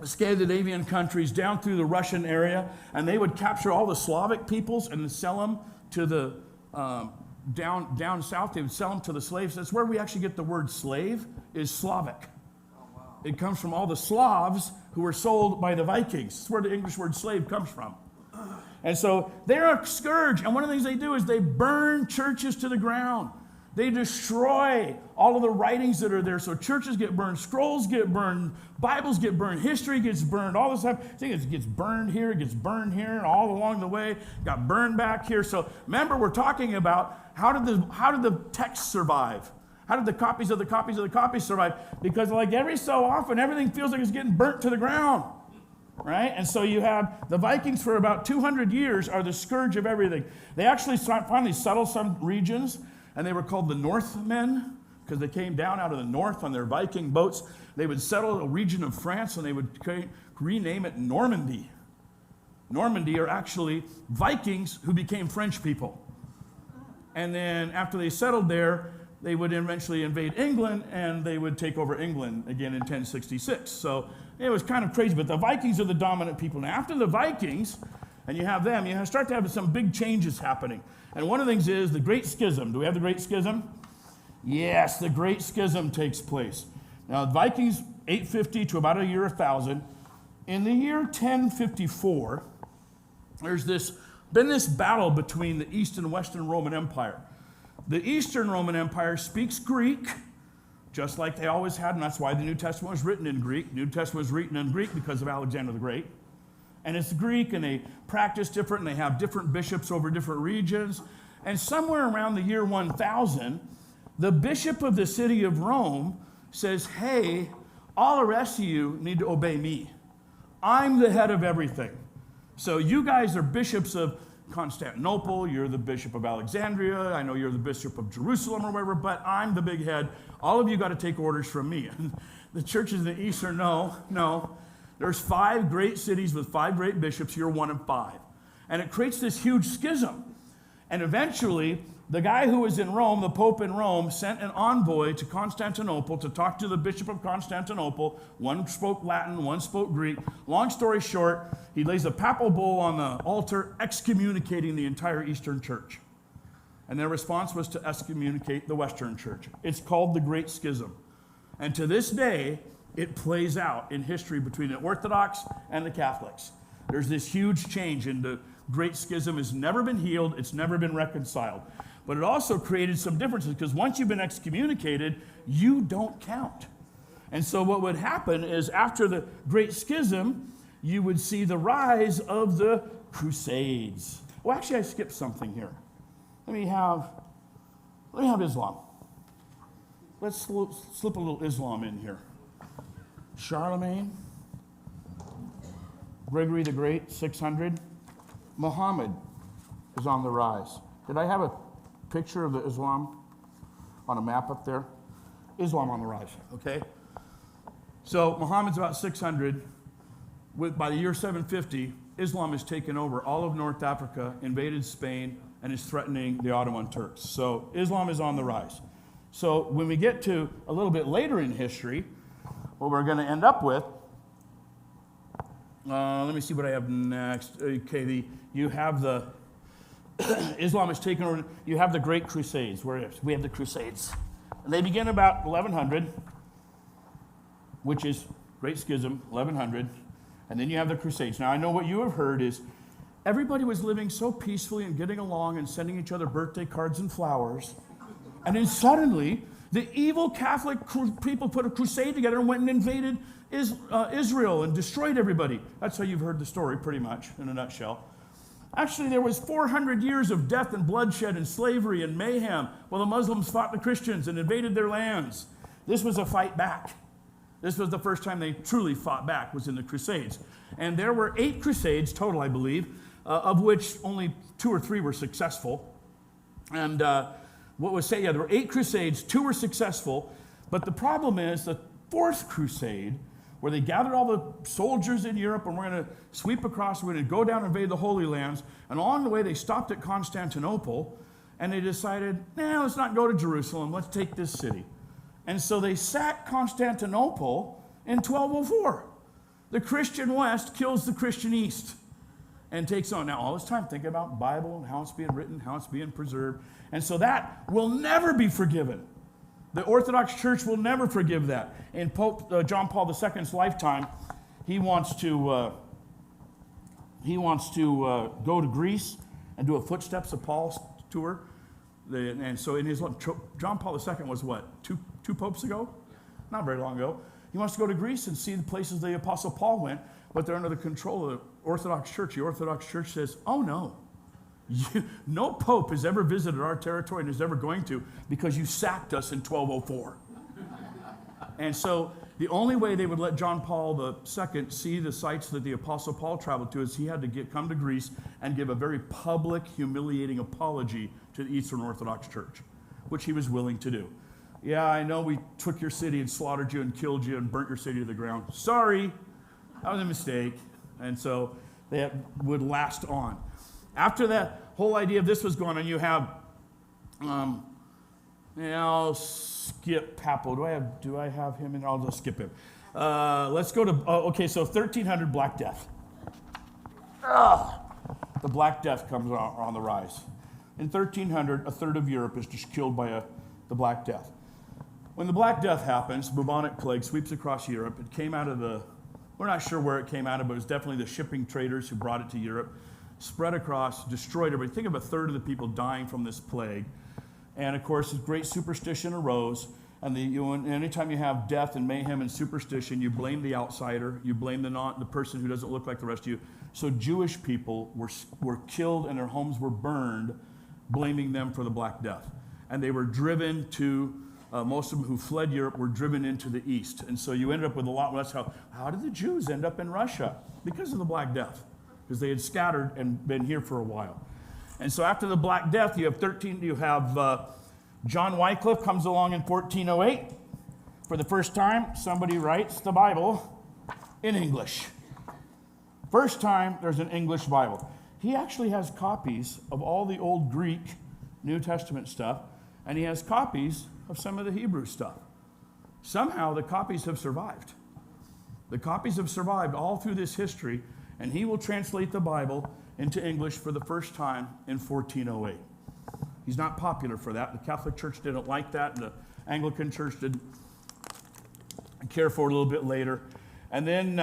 Scandinavian countries down through the Russian area, and they would capture all the Slavic peoples and sell them to the down south. They would sell them to the slaves. That's where we actually get the word slave, is Slavic. It comes from all the Slavs who were sold by the Vikings. That's where the English word slave comes from. And so they're a scourge. And one of the things they do is they burn churches to the ground. They destroy all of the writings that are there. So churches get burned, scrolls get burned, Bibles get burned, history gets burned, all this stuff. I think it gets burned here, and all along the way, got burned back here. So remember, we're talking about how did the text survive? How did the copies of the copies of the copies survive? Because like every so often, everything feels like it's getting burnt to the ground, right? And so you have the Vikings for about 200 years are the scourge of everything. They actually finally settled some regions, and they were called the Northmen because they came down out of the north on their Viking boats. They would settle a region of France, and they would rename it Normandy. Normandy are actually Vikings who became French people. And then after they settled there, they would eventually invade England, and they would take over England again in 1066. So it was kind of crazy, but the Vikings are the dominant people. Now, after the Vikings, and you have them, you start to have some big changes happening. And one of the things is the Great Schism. Do we have the Great Schism? Yes, the Great Schism takes place. Now, the Vikings, 850 to about a year 1000. In the year 1054, there's been this battle between the East and Western Roman Empire. The Eastern Roman Empire speaks Greek, just like they always had, and that's why the New Testament was written in Greek. New Testament was written in Greek because of Alexander the Great. And it's Greek, and they practice different, and they have different bishops over different regions. And somewhere around the year 1000, the bishop of the city of Rome says, hey, all the rest of you need to obey me. I'm the head of everything. So you guys are bishops of Constantinople, you're the bishop of Alexandria, I know you're the bishop of Jerusalem or whatever, but I'm the big head. All of you got to take orders from me. And the churches in the East are no. There's 5 great cities with 5 great bishops, you're one of 5. And it creates this huge schism. And eventually, the guy who was in Rome, the Pope in Rome, sent an envoy to Constantinople to talk to the Bishop of Constantinople. One spoke Latin, one spoke Greek. Long story short, he lays a papal bull on the altar, excommunicating the entire Eastern Church. And their response was to excommunicate the Western Church. It's called the Great Schism. And to this day, it plays out in history between the Orthodox and the Catholics. There's this huge change, and the Great Schism has never been healed, it's never been reconciled. But it also created some differences, because once you've been excommunicated, you don't count. And so what would happen is after the Great Schism, you would see the rise of the Crusades. Well, actually, I skipped something here. Let me have Islam. Let's slip a little Islam in here. Charlemagne, Gregory the Great, 600. Muhammad is on the rise. Did I have a picture of the Islam on a map up there? Islam on the rise, okay? So Muhammad's about 600. By the year 750, Islam has taken over all of North Africa, invaded Spain, and is threatening the Ottoman Turks. So Islam is on the rise. So when we get to a little bit later in history, what we're going to end up with, let me see what I have next. Okay, you have the Islam has taken over. You have the Great Crusades. We have the Crusades, and they begin about 1100, which is Great Schism, 1100, and then you have the Crusades. Now I know what you have heard is everybody was living so peacefully and getting along and sending each other birthday cards and flowers, and then suddenly the evil Catholic people put a crusade together and went and invaded Israel and destroyed everybody. That's how you've heard the story, pretty much, in a nutshell. Actually, there was 400 years of death and bloodshed and slavery and mayhem while the Muslims fought the Christians and invaded their lands. This was a fight back. This was the first time they truly fought back, was in the Crusades. And there were 8 crusades total, I believe, of which only 2 or 3 were successful. And what was said, there were 8 crusades, 2 were successful, but the problem is the 4th crusade where they gathered all the soldiers in Europe, and we're going to sweep across, we're going to go down and invade the Holy Lands. And along the way, they stopped at Constantinople, and they decided, let's not go to Jerusalem, let's take this city. And so they sacked Constantinople in 1204. The Christian West kills the Christian East and takes on. Now, all this time, thinking about Bible and how it's being written, how it's being preserved. And so that will never be forgiven. The Orthodox Church will never forgive that. In Pope John Paul II's lifetime, he wants to go to Greece and do a Footsteps of Paul tour. And so in his John Paul II was what, two popes ago? Not very long ago. He wants to go to Greece and see the places the Apostle Paul went, but they're under the control of the Orthodox Church. The Orthodox Church says, oh no. No pope has ever visited our territory and is ever going to, because you sacked us in 1204. And so the only way they would let John Paul II see the sites that the Apostle Paul traveled to is he had to come to Greece and give a very public, humiliating apology to the Eastern Orthodox Church, which he was willing to do. Yeah, I know we took your city and slaughtered you and killed you and burnt your city to the ground. Sorry, that was a mistake. And so they would last on. After that whole idea of this was going on, you have, I'll skip Papo. Do I have him in? I'll just skip him. Let's go to, so 1300 Black Death. The Black Death comes on the rise. In 1300, a third of Europe is just killed by the Black Death. When the Black Death happens, bubonic plague sweeps across Europe. It came out of we're not sure where it came out of, but it was definitely the shipping traders who brought it to Europe. Spread across, destroyed everybody. Think of a third of the people dying from this plague. And of course, this great superstition arose. And anytime you have death and mayhem and superstition, you blame the outsider. You blame the person who doesn't look like the rest of you. So Jewish people were killed and their homes were burned, blaming them for the Black Death. And they were driven to, most of them who fled Europe were driven into the East. And so you ended up with a lot. That's how did the Jews end up in Russia? Because of the Black Death. Because they had scattered and been here for a while. And so after the Black Death, you have John Wycliffe comes along in 1408. For the first time, somebody writes the Bible in English. First time there's an English Bible. He actually has copies of all the old Greek New Testament stuff, and he has copies of some of the Hebrew stuff. Somehow the copies have survived. The copies have survived all through this history, and he will translate the Bible into English for the first time in 1408. He's not popular for that. The Catholic Church didn't like that, and the Anglican Church didn't care for it a little bit later. And then in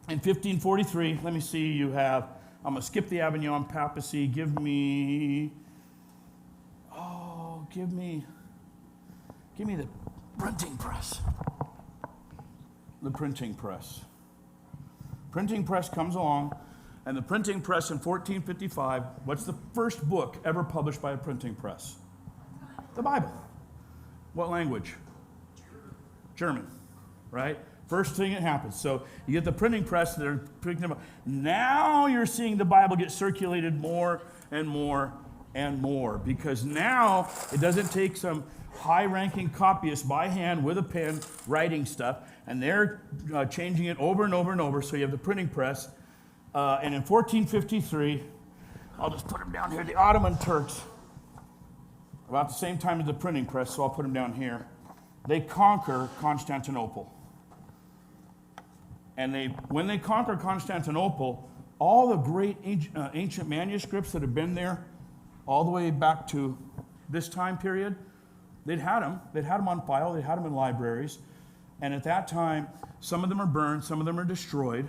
1543, let me see, I'm going to skip the Avignon papacy. Give me the printing press. The printing press. Printing press comes along, and the printing press in 1455, what's the first book ever published by a printing press? The Bible. What language? German, right? First thing that happens. So you get the printing press, they're printing them up. Now you're seeing the Bible get circulated more and more and more, because now it doesn't take some high-ranking copyist by hand with a pen writing stuff, and they're changing it over and over and over. So you have the printing press. And in 1453, I'll just put them down here, the Ottoman Turks, about the same time as the printing press, so I'll put them down here. They conquer Constantinople. And when they conquer Constantinople, all the great ancient manuscripts that have been there all the way back to this time period, they'd had them on file, they'd had them in libraries. And at that time, some of them are burned, some of them are destroyed.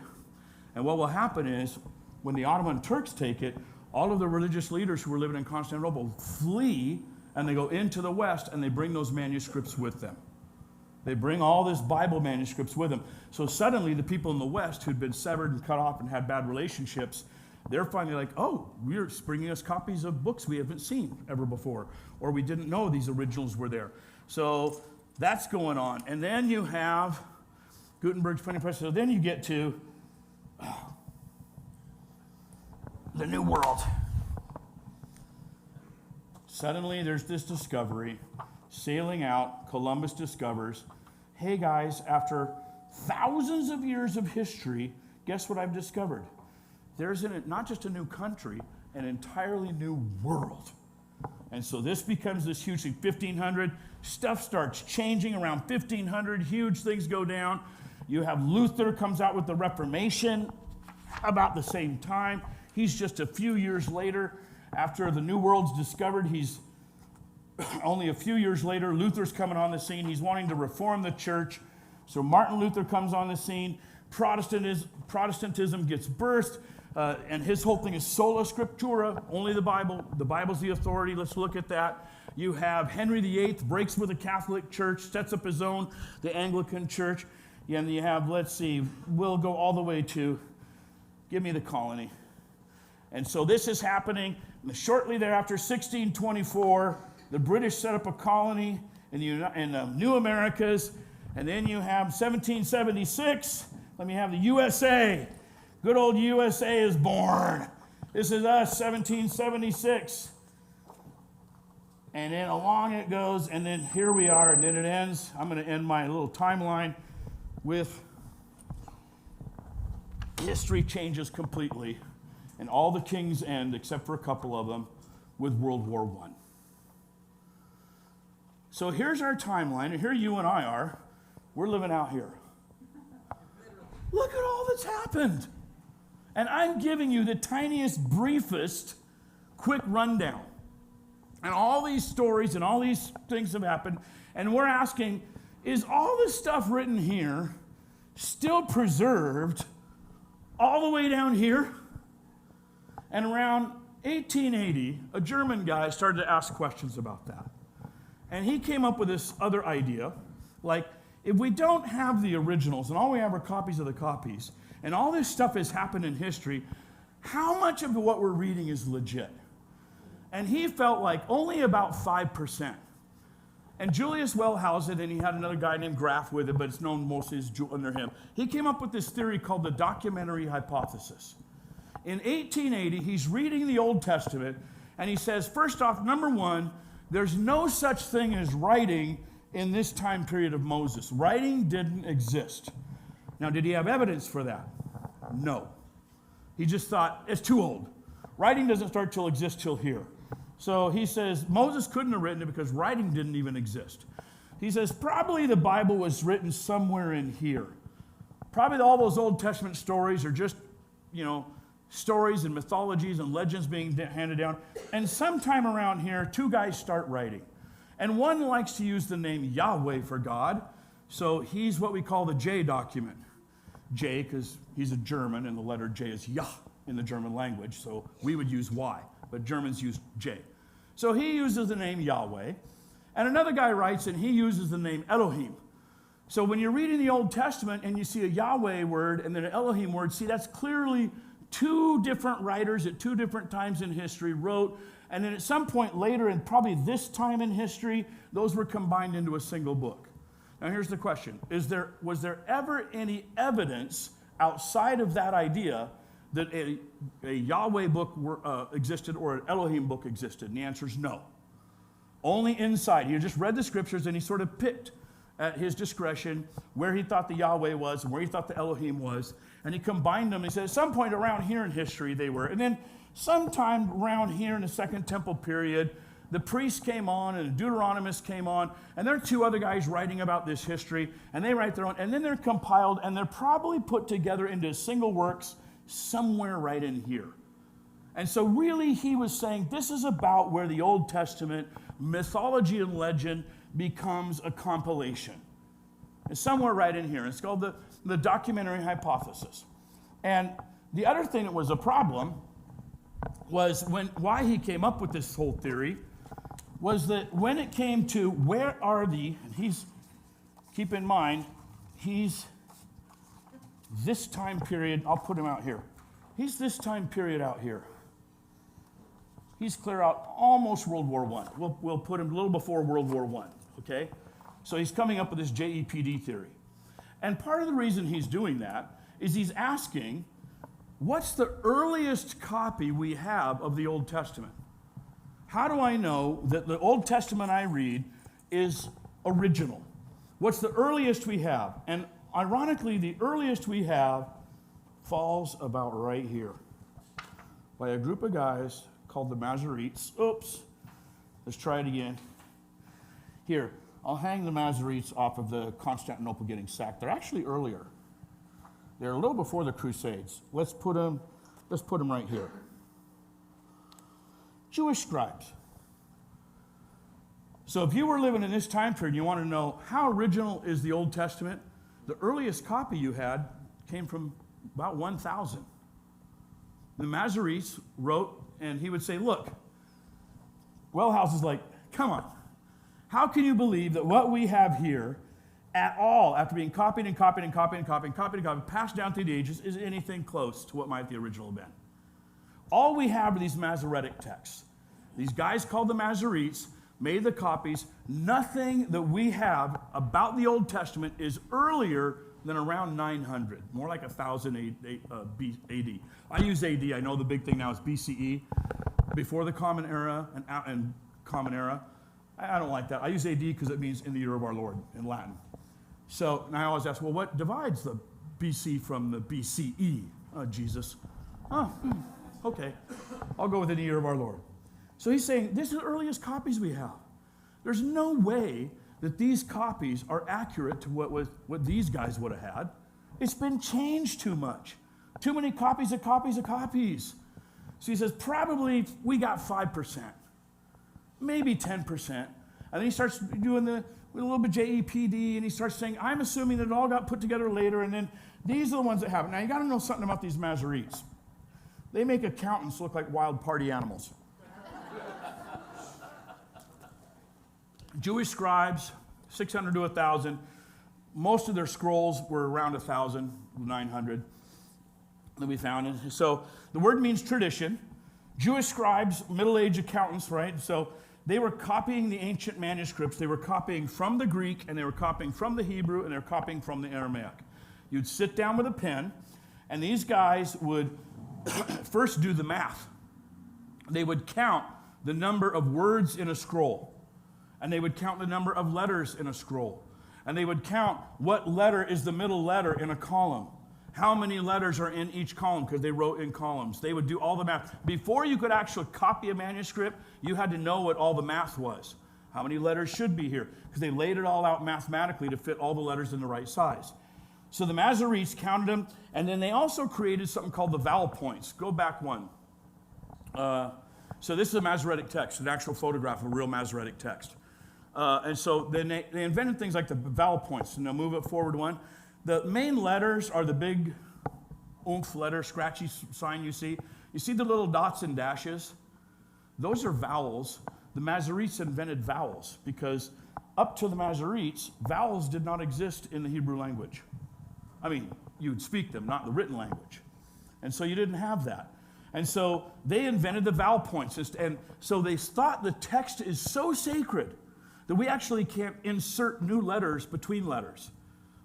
And what will happen is, when the Ottoman Turks take it, all of the religious leaders who were living in Constantinople flee, and they go into the West, and they bring those manuscripts with them. They bring all these Bible manuscripts with them. So suddenly, the people in the West who'd been severed and cut off and had bad relationships, they're finally like, oh, you're bringing us copies of books we haven't seen ever before, or we didn't know these originals were there. So that's going on. And then you have Gutenberg's printing press. So then you get to the New World. Suddenly there's this discovery. Sailing out, Columbus discovers, hey guys, after thousands of years of history, guess what I've discovered? There's not just a new country, an entirely new world. And so this becomes this huge thing. 1500, stuff starts changing around 1500, huge things go down. You have Luther comes out with the Reformation about the same time. He's just a few years later, after the New World's discovered, he's only a few years later, Luther's coming on the scene. He's wanting to reform the church. So Martin Luther comes on the scene. Protestantism gets birthed. And his whole thing is sola scriptura, only the Bible. The Bible's the authority. Let's look at that. You have Henry VIII breaks with the Catholic Church, sets up his own, the Anglican Church. And you have, let's see, we'll go all the way to, give me the colony. And so this is happening. Shortly thereafter, 1624, the British set up a colony in the New Americas. And then you have 1776, let me have the USA. Good old USA is born. This is us, 1776. And then along it goes, and then here we are, and then it ends. I'm going to end my little timeline with history changes completely, and all the kings end, except for a couple of them, with World War I. So here's our timeline, and here you and I are. We're living out here. Look at all that's happened. And I'm giving you the tiniest, briefest, quick rundown. And all these stories and all these things have happened. And we're asking, is all this stuff written here still preserved all the way down here? And around 1880, a German guy started to ask questions about that. And he came up with this other idea, like, if we don't have the originals and all we have are copies of the copies, and all this stuff has happened in history, how much of what we're reading is legit? And he felt like only about 5%. And Julius Wellhausen, and he had another guy named Graff with it, but it's known mostly as under him. He came up with this theory called the documentary hypothesis. In 1880, he's reading the Old Testament, and he says, first off, number one, there's no such thing as writing in this time period of Moses. Writing didn't exist. Now, did he have evidence for that? No. He just thought, it's too old. Writing doesn't start till exist till here. So he says, Moses couldn't have written it because writing didn't even exist. He says, probably the Bible was written somewhere in here. Probably all those Old Testament stories are just, stories and mythologies and legends being handed down. And sometime around here, two guys start writing. And one likes to use the name Yahweh for God. So he's what we call the J document. J, because he's a German, and the letter J is Yah in the German language, so we would use Y, but Germans use J. So he uses the name Yahweh, and another guy writes, and he uses the name Elohim. So when you're reading the Old Testament and you see a Yahweh word and then an Elohim word, see, that's clearly two different writers at two different times in history wrote, and then at some point later, and probably this time in history, those were combined into a single book. Now here's the question. Was there ever any evidence outside of that idea that a Yahweh book existed or an Elohim book existed? And the answer is no. Only inside. He just read the scriptures and he sort of picked at his discretion where he thought the Yahweh was and where he thought the Elohim was. And he combined them. He said at some point around here in history they were. And then sometime around here in the Second Temple period, the priests came on and the Deuteronomists came on, and there are two other guys writing about this history, and they write their own, and then they're compiled, and they're probably put together into single works somewhere right in here. And so really he was saying this is about where the Old Testament mythology and legend becomes a compilation. It's somewhere right in here. It's called the documentary hypothesis. And the other thing that was a problem was why he came up with this whole theory was that when it came to where are and keep in mind, he's this time period, I'll put him out here. He's this time period out here. He's clear out almost World War I. We'll put him a little before World War I, okay? So he's coming up with this JEPD theory. And part of the reason he's doing that is he's asking, what's the earliest copy we have of the Old Testament? How do I know that the Old Testament I read is original? What's the earliest we have? And Ironically, the earliest we have falls about right here by a group of guys called the Masoretes. Oops. Let's try it again. Here, I'll hang the Masoretes off of the Constantinople getting sacked. They're actually earlier. They're a little before the Crusades. Let's put them right here. Jewish scribes. So if you were living in this time period, you want to know how original is the Old Testament, the earliest copy you had came from about 1000. The Masoretes wrote, and he would say, look, Wellhouse is like, come on. How can you believe that what we have here at all, after being copied and copied and copied and copied and copied and copied, passed down through the ages, is anything close to what might the original have been? All we have are these Masoretic texts. These guys called the Masoretes made the copies. Nothing that we have about the Old Testament is earlier than around 900, more like 1000 AD. I use AD. I know the big thing now is BCE, before the Common Era and Common Era. I don't like that. I use AD because it means in the year of our Lord in Latin. So and I always ask, well, what divides the BC from the BCE? Jesus. Okay. I'll go with the year of our Lord. So he's saying, this is the earliest copies we have. There's no way that these copies are accurate to what these guys would have had. It's been changed too much. Too many copies of copies of copies. So he says, probably we got 5%, maybe 10%. And then he starts doing with a little bit JEPD, and he starts saying, I'm assuming that it all got put together later, and then these are the ones that have it. Now, you got to know something about these Masoretes. They make accountants look like wild party animals. Jewish scribes, 600 to 1,000. Most of their scrolls were around 1,000, 900 that we found. And so the word means tradition. Jewish scribes, middle-aged accountants, right? So they were copying the ancient manuscripts. They were copying from the Greek, and they were copying from the Hebrew, and they were copying from the Aramaic. You'd sit down with a pen, and these guys would first do the math. They would count the number of words in a scroll. And they would count the number of letters in a scroll. And they would count what letter is the middle letter in a column. How many letters are in each column, because they wrote in columns. They would do all the math. Before you could actually copy a manuscript, you had to know what all the math was. How many letters should be here? Because they laid it all out mathematically to fit all the letters in the right size. So the Masoretes counted them, and then they also created something called the vowel points. Go back one. So this is a Masoretic text, an actual photograph of a real Masoretic text. And so then they invented things like the vowel points. And they'll move it forward one. The main letters are the big oomph letter, scratchy sign you see. You see the little dots and dashes? Those are vowels. The Masoretes invented vowels because up to the Masoretes, vowels did not exist in the Hebrew language. I mean, you would speak them, not the written language. And so you didn't have that. And so they invented the vowel points. And so they thought the text is so sacred that we actually can't insert new letters between letters.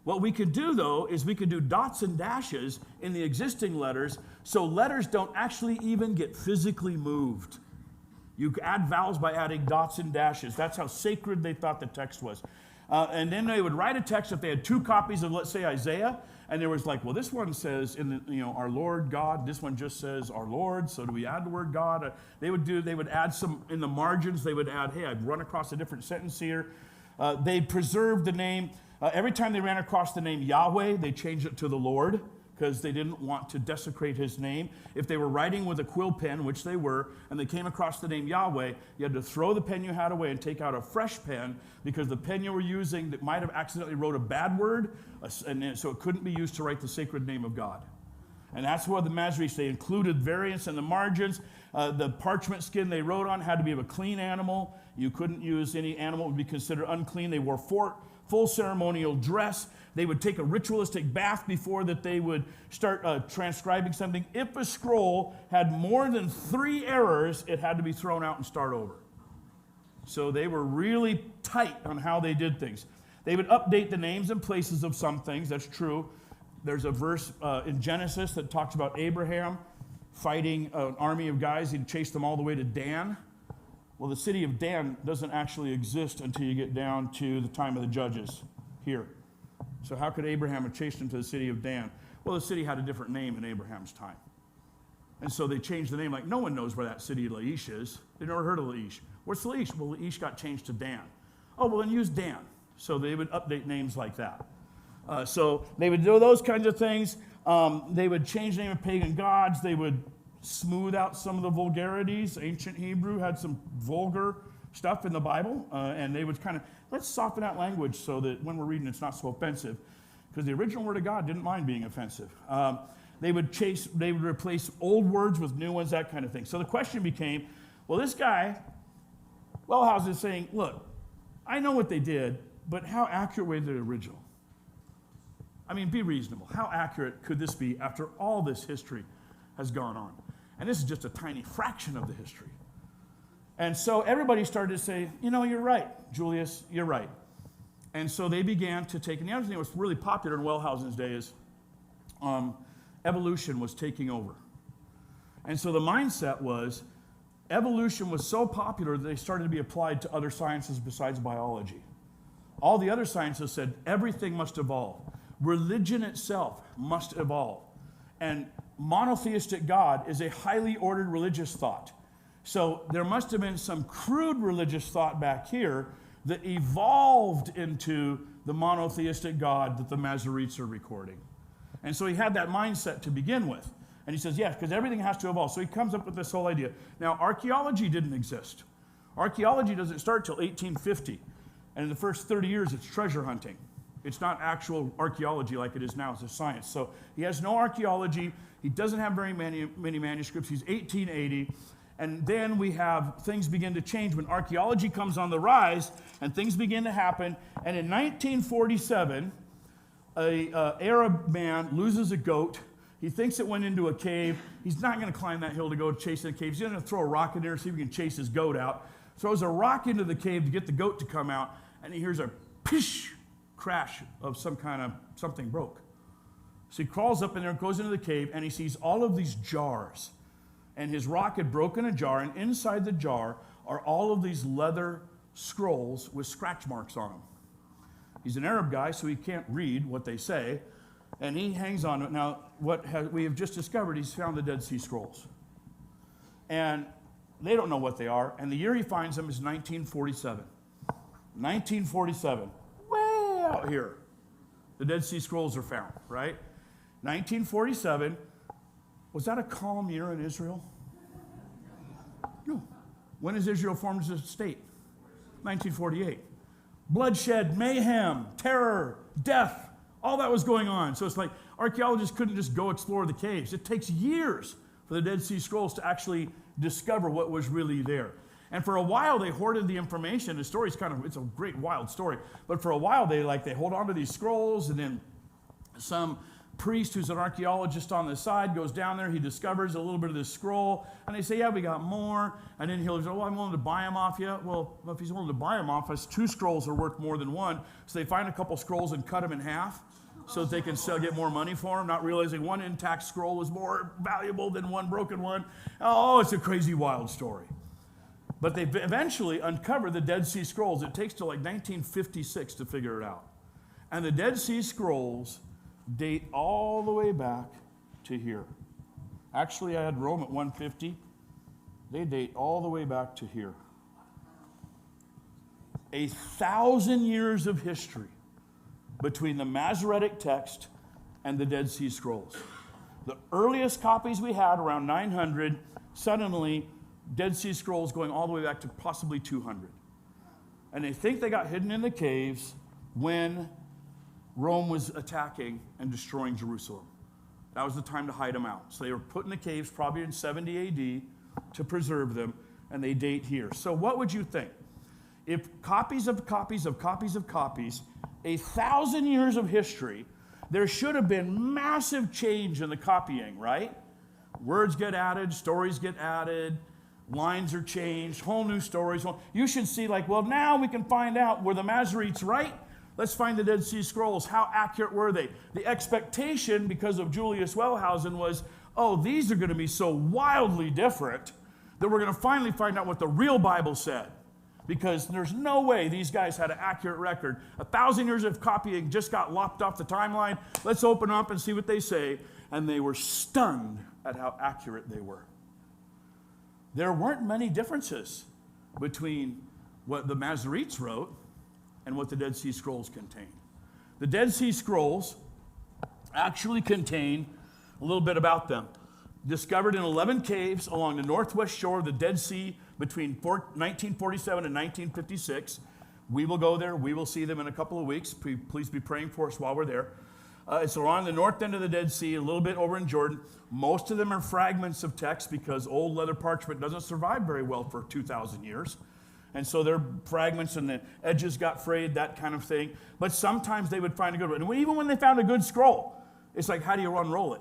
What we could do, though, is we could do dots and dashes in the existing letters so letters don't actually even get physically moved. You add vowels by adding dots and dashes. That's how sacred they thought the text was. And then they would write a text if they had two copies of, let's say, Isaiah, and there was like, well, this one says our Lord God. This one just says our Lord. So do we add the word God? They would add some in the margins. They would add, hey, I've run across a different sentence here. They preserved the name. Every time they ran across the name Yahweh, they changed it to the Lord because they didn't want to desecrate his name. If they were writing with a quill pen, which they were, and they came across the name Yahweh, you had to throw the pen you had away and take out a fresh pen because the pen you were using that might have accidentally wrote a bad word, and so it couldn't be used to write the sacred name of God. And that's why the Masoretes, they included variants in the margins. The parchment skin they wrote on had to be of a clean animal. You couldn't use any animal that would be considered unclean. They wore full ceremonial dress. They would take a ritualistic bath before that they would start transcribing something. If a scroll had more than 3 errors, it had to be thrown out and start over. So they were really tight on how they did things. They would update the names and places of some things. That's true. There's a verse in Genesis that talks about Abraham fighting an army of guys. He'd chase them all the way to Dan. Well, the city of Dan doesn't actually exist until you get down to the time of the Judges here. So how could Abraham have chased him to the city of Dan? Well, the city had a different name in Abraham's time. And so they changed the name. Like, no one knows where that city of Laish is. They never heard of Laish. What's Laish? Well, Laish got changed to Dan. Oh, well, then use Dan. So they would update names like that. So they would do those kinds of things. They would change the name of pagan gods. They would smooth out some of the vulgarities. Ancient Hebrew had some vulgar stuff in the Bible. And they would kind of, let's soften that language so that when we're reading it's not so offensive. Because the original word of God didn't mind being offensive. They would replace old words with new ones, that kind of thing. So the question became, well, this guy, Wellhouse, is saying, look, I know what they did, but how accurate were the original? I mean, be reasonable. How accurate could this be after all this history has gone on? And this is just a tiny fraction of the history. And so everybody started to say, you know, you're right, Julius, you're right. And so they began to take, and the other thing that was really popular in Wellhausen's day is evolution was taking over. And so the mindset was, evolution was so popular that they started to be applied to other sciences besides biology. All the other sciences said everything must evolve. Religion itself must evolve. And monotheistic God is a highly ordered religious thought. So there must have been some crude religious thought back here that evolved into the monotheistic God that the Masoretes are recording. And so he had that mindset to begin with. And he says, yes, because everything has to evolve. So he comes up with this whole idea. Now, archaeology didn't exist. Archaeology doesn't start till 1850. And in the first 30 years, it's treasure hunting. It's not actual archaeology like it is now, it's a science. So he has no archaeology. He doesn't have very many manuscripts. He's 1880. And then we have things begin to change when archaeology comes on the rise and things begin to happen. And in 1947, an Arab man loses a goat. He thinks it went into a cave. He's not going to climb that hill to go chase the cave. He's going to throw a rock in there, see if he can chase his goat out. Throws a rock into the cave to get the goat to come out, and he hears a pish crash of some kind of something broke. So he crawls up in there, goes into the cave, and he sees all of these jars. And his rock had broken a jar, and inside the jar are all of these leather scrolls with scratch marks on them. He's an Arab guy, so he can't read what they say, and he hangs on to it. Now, we have just discovered, he's found the Dead Sea Scrolls. And they don't know what they are, and the year he finds them is 1947. 1947, way out here, the Dead Sea Scrolls are found, right? 1947, was that a calm year in Israel? No. When is Israel formed as a state? 1948. Bloodshed, mayhem, terror, death, all that was going on. So it's like archaeologists couldn't just go explore the caves. It takes years for the Dead Sea Scrolls to actually discover what was really there. And for a while they hoarded the information. The story's it's a great wild story. But for a while they hold on to these scrolls, and then some priest who's an archaeologist on the side goes down there, he discovers a little bit of this scroll, and they say, yeah, we got more. And then he'll say, well, I'm willing to buy them off you. Well, if he's willing to buy them off us, 2 scrolls are worth more than 1. So they find a couple scrolls and cut them in half so that they can get more money for them, not realizing one intact scroll is more valuable than one broken one. Oh, it's a crazy, wild story. But they eventually uncover the Dead Sea Scrolls. It takes till 1956 to figure it out. And the Dead Sea Scrolls date all the way back to here. Actually, I had Rome at 150. They date all the way back to here. 1,000 years of history between the Masoretic text and the Dead Sea Scrolls. The earliest copies we had, around 900, suddenly Dead Sea Scrolls going all the way back to possibly 200. And they think they got hidden in the caves when Rome was attacking and destroying Jerusalem. That was the time to hide them out. So they were put in the caves probably in 70 AD to preserve them, and they date here. So what would you think? If copies of copies of copies of copies, 1,000 years of history, there should have been massive change in the copying, right? Words get added, stories get added, lines are changed, whole new stories. You should see now we can find out, were the Masoretes right? Let's find the Dead Sea Scrolls. How accurate were they? The expectation, because of Julius Wellhausen, was, these are going to be so wildly different that we're going to finally find out what the real Bible said. because there's no way these guys had an accurate record. 1,000 years of copying just got lopped off the timeline. Let's open up and see what they say. And they were stunned at how accurate they were. There weren't many differences between what the Masoretes wrote and what the Dead Sea Scrolls contain. The Dead Sea Scrolls actually contain a little bit about them. Discovered in 11 caves along the northwest shore of the Dead Sea between 1947 and 1956. We will go there. We will see them in a couple of weeks. Please be praying for us while we're there. It's along the north end of the Dead Sea, a little bit over in Jordan. Most of them are fragments of text because old leather parchment doesn't survive very well for 2,000 years. And so they're fragments and the edges got frayed, that kind of thing. But sometimes they would find a good one. And even when they found a good scroll, it's like, how do you unroll it?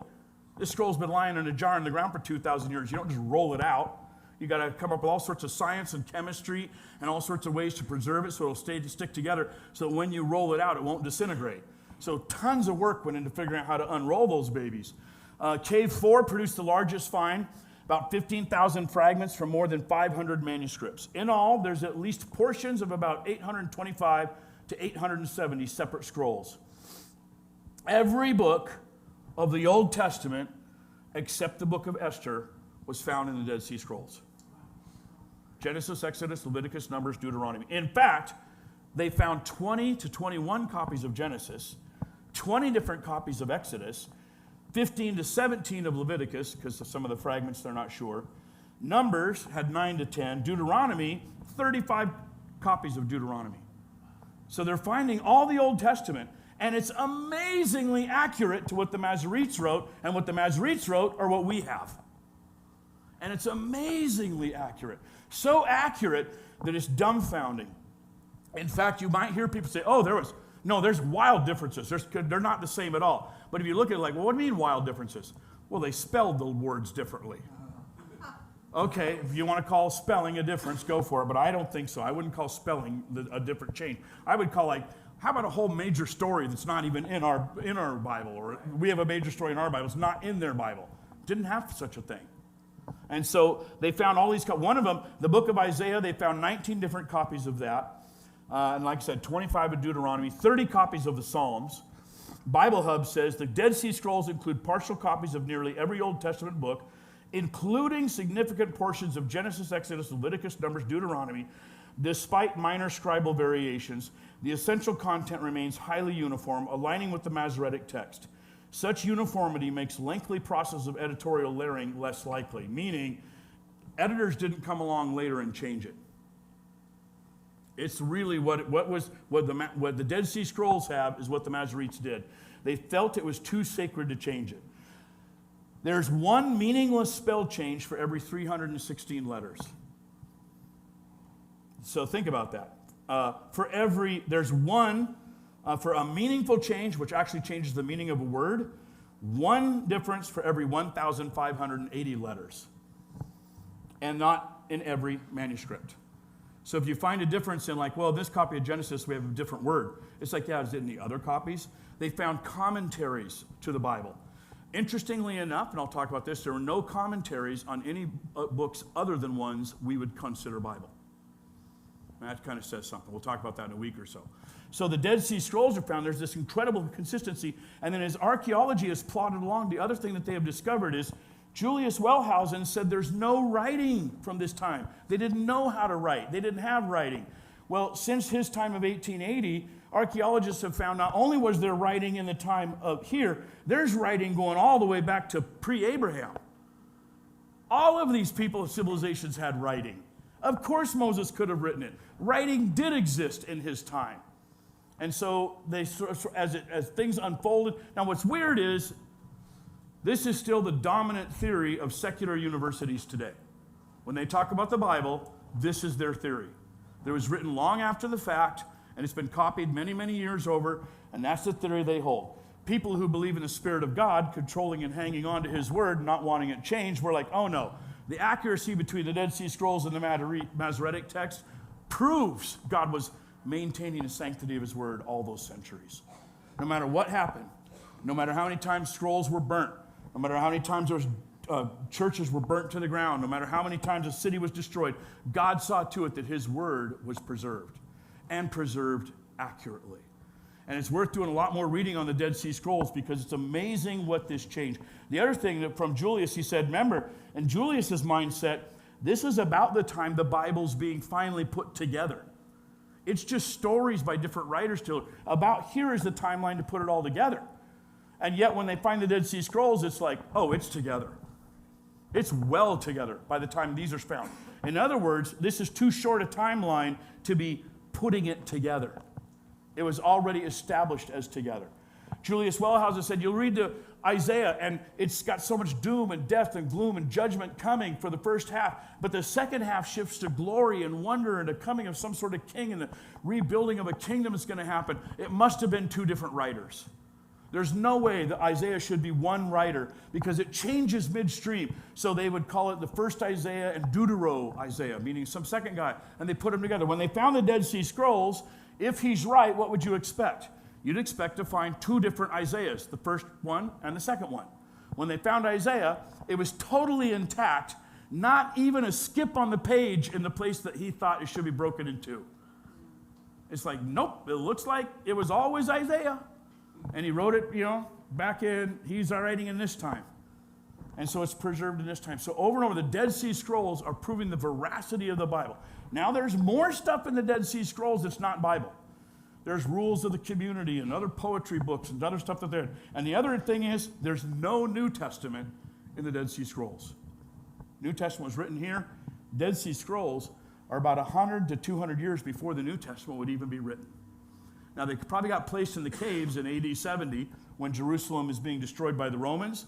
This scroll's been lying in a jar in the ground for 2,000 years. You don't just roll it out. You got to come up with all sorts of science and chemistry and all sorts of ways to preserve it so it'll stick together so that when you roll it out, it won't disintegrate. So tons of work went into figuring out how to unroll those babies. Cave 4 produced the largest find, about 15,000 fragments from more than 500 manuscripts. In all, there's at least portions of about 825 to 870 separate scrolls. Every book of the Old Testament, except the book of Esther, was found in the Dead Sea Scrolls. Genesis, Exodus, Leviticus, Numbers, Deuteronomy. In fact, they found 20 to 21 copies of Genesis, 20 different copies of Exodus, 15 to 17 of Leviticus, because of some of the fragments they're not sure. Numbers had 9 to 10. Deuteronomy, 35 copies of Deuteronomy. So they're finding all the Old Testament, and it's amazingly accurate to what the Masoretes wrote, and what the Masoretes wrote are what we have. And it's amazingly accurate. So accurate that it's dumbfounding. In fact, you might hear people say, there's wild differences. They're not the same at all. But if you look at it like, well, what do you mean wild differences? Well, they spelled the words differently. Okay, if you want to call spelling a difference, go for it, but I don't think so. I wouldn't call spelling a different change. I would call how about a whole major story that's not even in our Bible, or we have a major story in our Bible, it's not in their Bible. Didn't have such a thing. And so they found all these, one of them, the book of Isaiah, they found 19 different copies of that. And like I said, 25 of Deuteronomy, 30 copies of the Psalms. Bible Hub says the Dead Sea Scrolls include partial copies of nearly every Old Testament book, including significant portions of Genesis, Exodus, Leviticus, Numbers, Deuteronomy. Despite minor scribal variations, the essential content remains highly uniform, aligning with the Masoretic text. Such uniformity makes lengthy process of editorial layering less likely, meaning editors didn't come along later and change it. It's really what the Dead Sea Scrolls have is what the Masoretes did. They felt it was too sacred to change it. There's one meaningless spell change for every 316 letters. So think about that. There's one for a meaningful change, which actually changes the meaning of a word, one difference for every 1,580 letters, and not in every manuscript. So if you find a difference in this copy of Genesis, we have a different word. It's like, yeah, is it in the other copies? They found commentaries to the Bible. Interestingly enough, and I'll talk about this, there were no commentaries on any books other than ones we would consider Bible. And that kind of says something. We'll talk about that in a week or so. So the Dead Sea Scrolls are found. There's this incredible consistency. And then as archaeology has plodded along, the other thing that they have discovered is Julius Wellhausen said there's no writing from this time. They didn't know how to write. They didn't have writing. Well, since his time of 1880, archaeologists have found not only was there writing in the time of here, there's writing going all the way back to pre-Abraham. All of these people, civilizations had writing. Of course Moses could have written it. Writing did exist in his time. And so as things unfolded, now what's weird is this is still the dominant theory of secular universities today. When they talk about the Bible, this is their theory. It was written long after the fact, and it's been copied many, many years over, and that's the theory they hold. People who believe in the Spirit of God, controlling and hanging on to His Word, not wanting it changed, we're like, oh no. The accuracy between the Dead Sea Scrolls and the Masoretic text proves God was maintaining the sanctity of His Word all those centuries. No matter what happened, no matter how many times scrolls were burnt, no matter how many times there was churches were burnt to the ground, no matter how many times a city was destroyed, God saw to it that his word was preserved, and preserved accurately. And it's worth doing a lot more reading on the Dead Sea Scrolls because it's amazing what this changed. The other thing that from Julius, he said, remember, in Julius's mindset, this is about the time the Bible's being finally put together. It's just stories by different writers still. About here is the timeline to put it all together. And yet when they find the Dead Sea Scrolls, it's like, oh, it's together. It's well together by the time these are found. In other words, this is too short a timeline to be putting it together. It was already established as together. Julius Wellhausen said, you'll read the Isaiah, and it's got so much doom and death and gloom and judgment coming for the first half, but the second half shifts to glory and wonder and the coming of some sort of king and the rebuilding of a kingdom is going to happen. It must have been two different writers. There's no way that Isaiah should be one writer because it changes midstream. So they would call it the first Isaiah and Deutero Isaiah, meaning some second guy, and they put them together. When they found the Dead Sea Scrolls, if he's right, what would you expect? You'd expect to find two different Isaiahs, the first one and the second one. When they found Isaiah, it was totally intact, not even a skip on the page in the place that he thought it should be broken in two. It's like, nope, it looks like it was always Isaiah. And he wrote it, back in, he's writing in this time. And so it's preserved in this time. So over and over, the Dead Sea Scrolls are proving the veracity of the Bible. Now there's more stuff in the Dead Sea Scrolls that's not Bible. There's rules of the community and other poetry books and other stuff that there. And the other thing is, there's no New Testament in the Dead Sea Scrolls. New Testament was written here. Dead Sea Scrolls are about 100 to 200 years before the New Testament would even be written. Now, they probably got placed in the caves in AD 70 when Jerusalem is being destroyed by the Romans.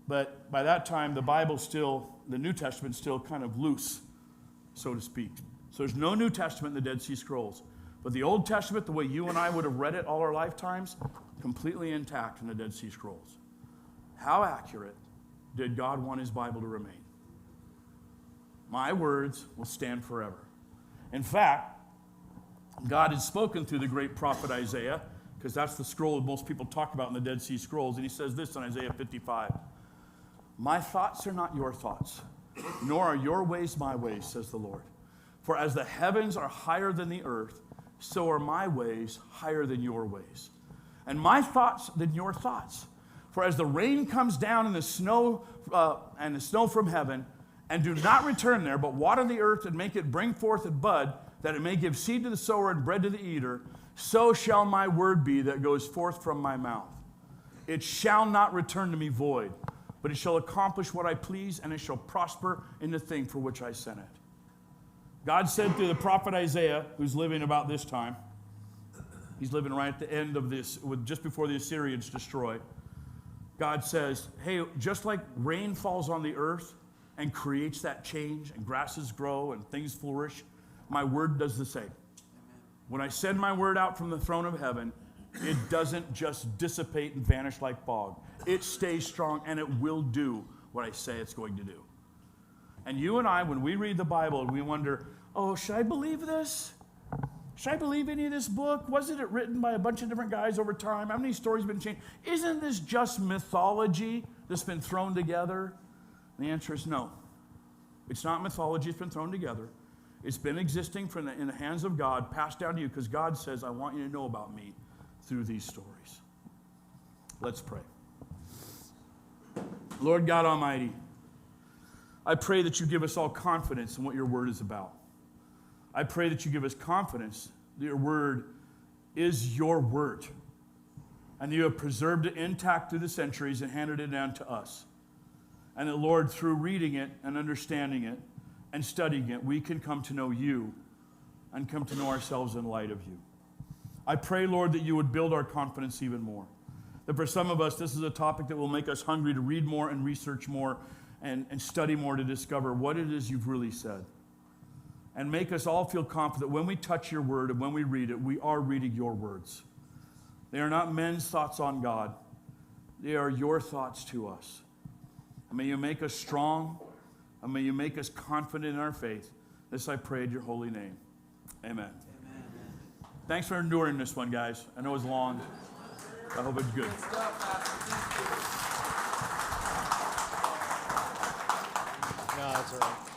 But by that time, the New Testament's still kind of loose, so to speak. So there's no New Testament in the Dead Sea Scrolls. But the Old Testament, the way you and I would have read it all our lifetimes, completely intact in the Dead Sea Scrolls. How accurate did God want his Bible to remain? My words will stand forever. In fact, God had spoken through the great prophet Isaiah, because that's the scroll that most people talk about in the Dead Sea Scrolls, and he says this in Isaiah 55. My thoughts are not your thoughts, nor are your ways my ways, says the Lord. For as the heavens are higher than the earth, so are my ways higher than your ways, and my thoughts than your thoughts. For as the rain comes down and the snow from heaven, and do not return there, but water the earth and make it bring forth and bud, that it may give seed to the sower and bread to the eater, so shall my word be that goes forth from my mouth. It shall not return to me void, but it shall accomplish what I please, and it shall prosper in the thing for which I sent it. God said through the prophet Isaiah, who's living about this time, he's living right at the end of this, just before the Assyrians destroy. God says, hey, just like rain falls on the earth and creates that change, and grasses grow and things flourish, my word does the same. Amen. When I send my word out from the throne of heaven, it doesn't just dissipate and vanish like fog. It stays strong, and it will do what I say it's going to do. And you and I, when we read the Bible, we wonder, oh, should I believe this? Should I believe any of this book? Wasn't it written by a bunch of different guys over time? How many stories have been changed? Isn't this just mythology that's been thrown together? And the answer is no. It's not mythology that's been thrown together. It's been existing in the hands of God, passed down to you, because God says, I want you to know about me through these stories. Let's pray. Lord God Almighty, I pray that you give us all confidence in what your word is about. I pray that you give us confidence that your word is your word, and you have preserved it intact through the centuries and handed it down to us. And that, Lord, through reading it and understanding it and studying it, we can come to know you and come to know ourselves in light of you. I pray, Lord, that you would build our confidence even more. That for some of us, this is a topic that will make us hungry to read more and research more and study more to discover what it is you've really said. And make us all feel confident when we touch your word and when we read it, we are reading your words. They are not men's thoughts on God. They are your thoughts to us. And may you make us strong, and may you make us confident in our faith. This I pray in your holy name. Amen. Amen. Thanks for enduring this one, guys. I know it was long. I hope it's good. That's all right.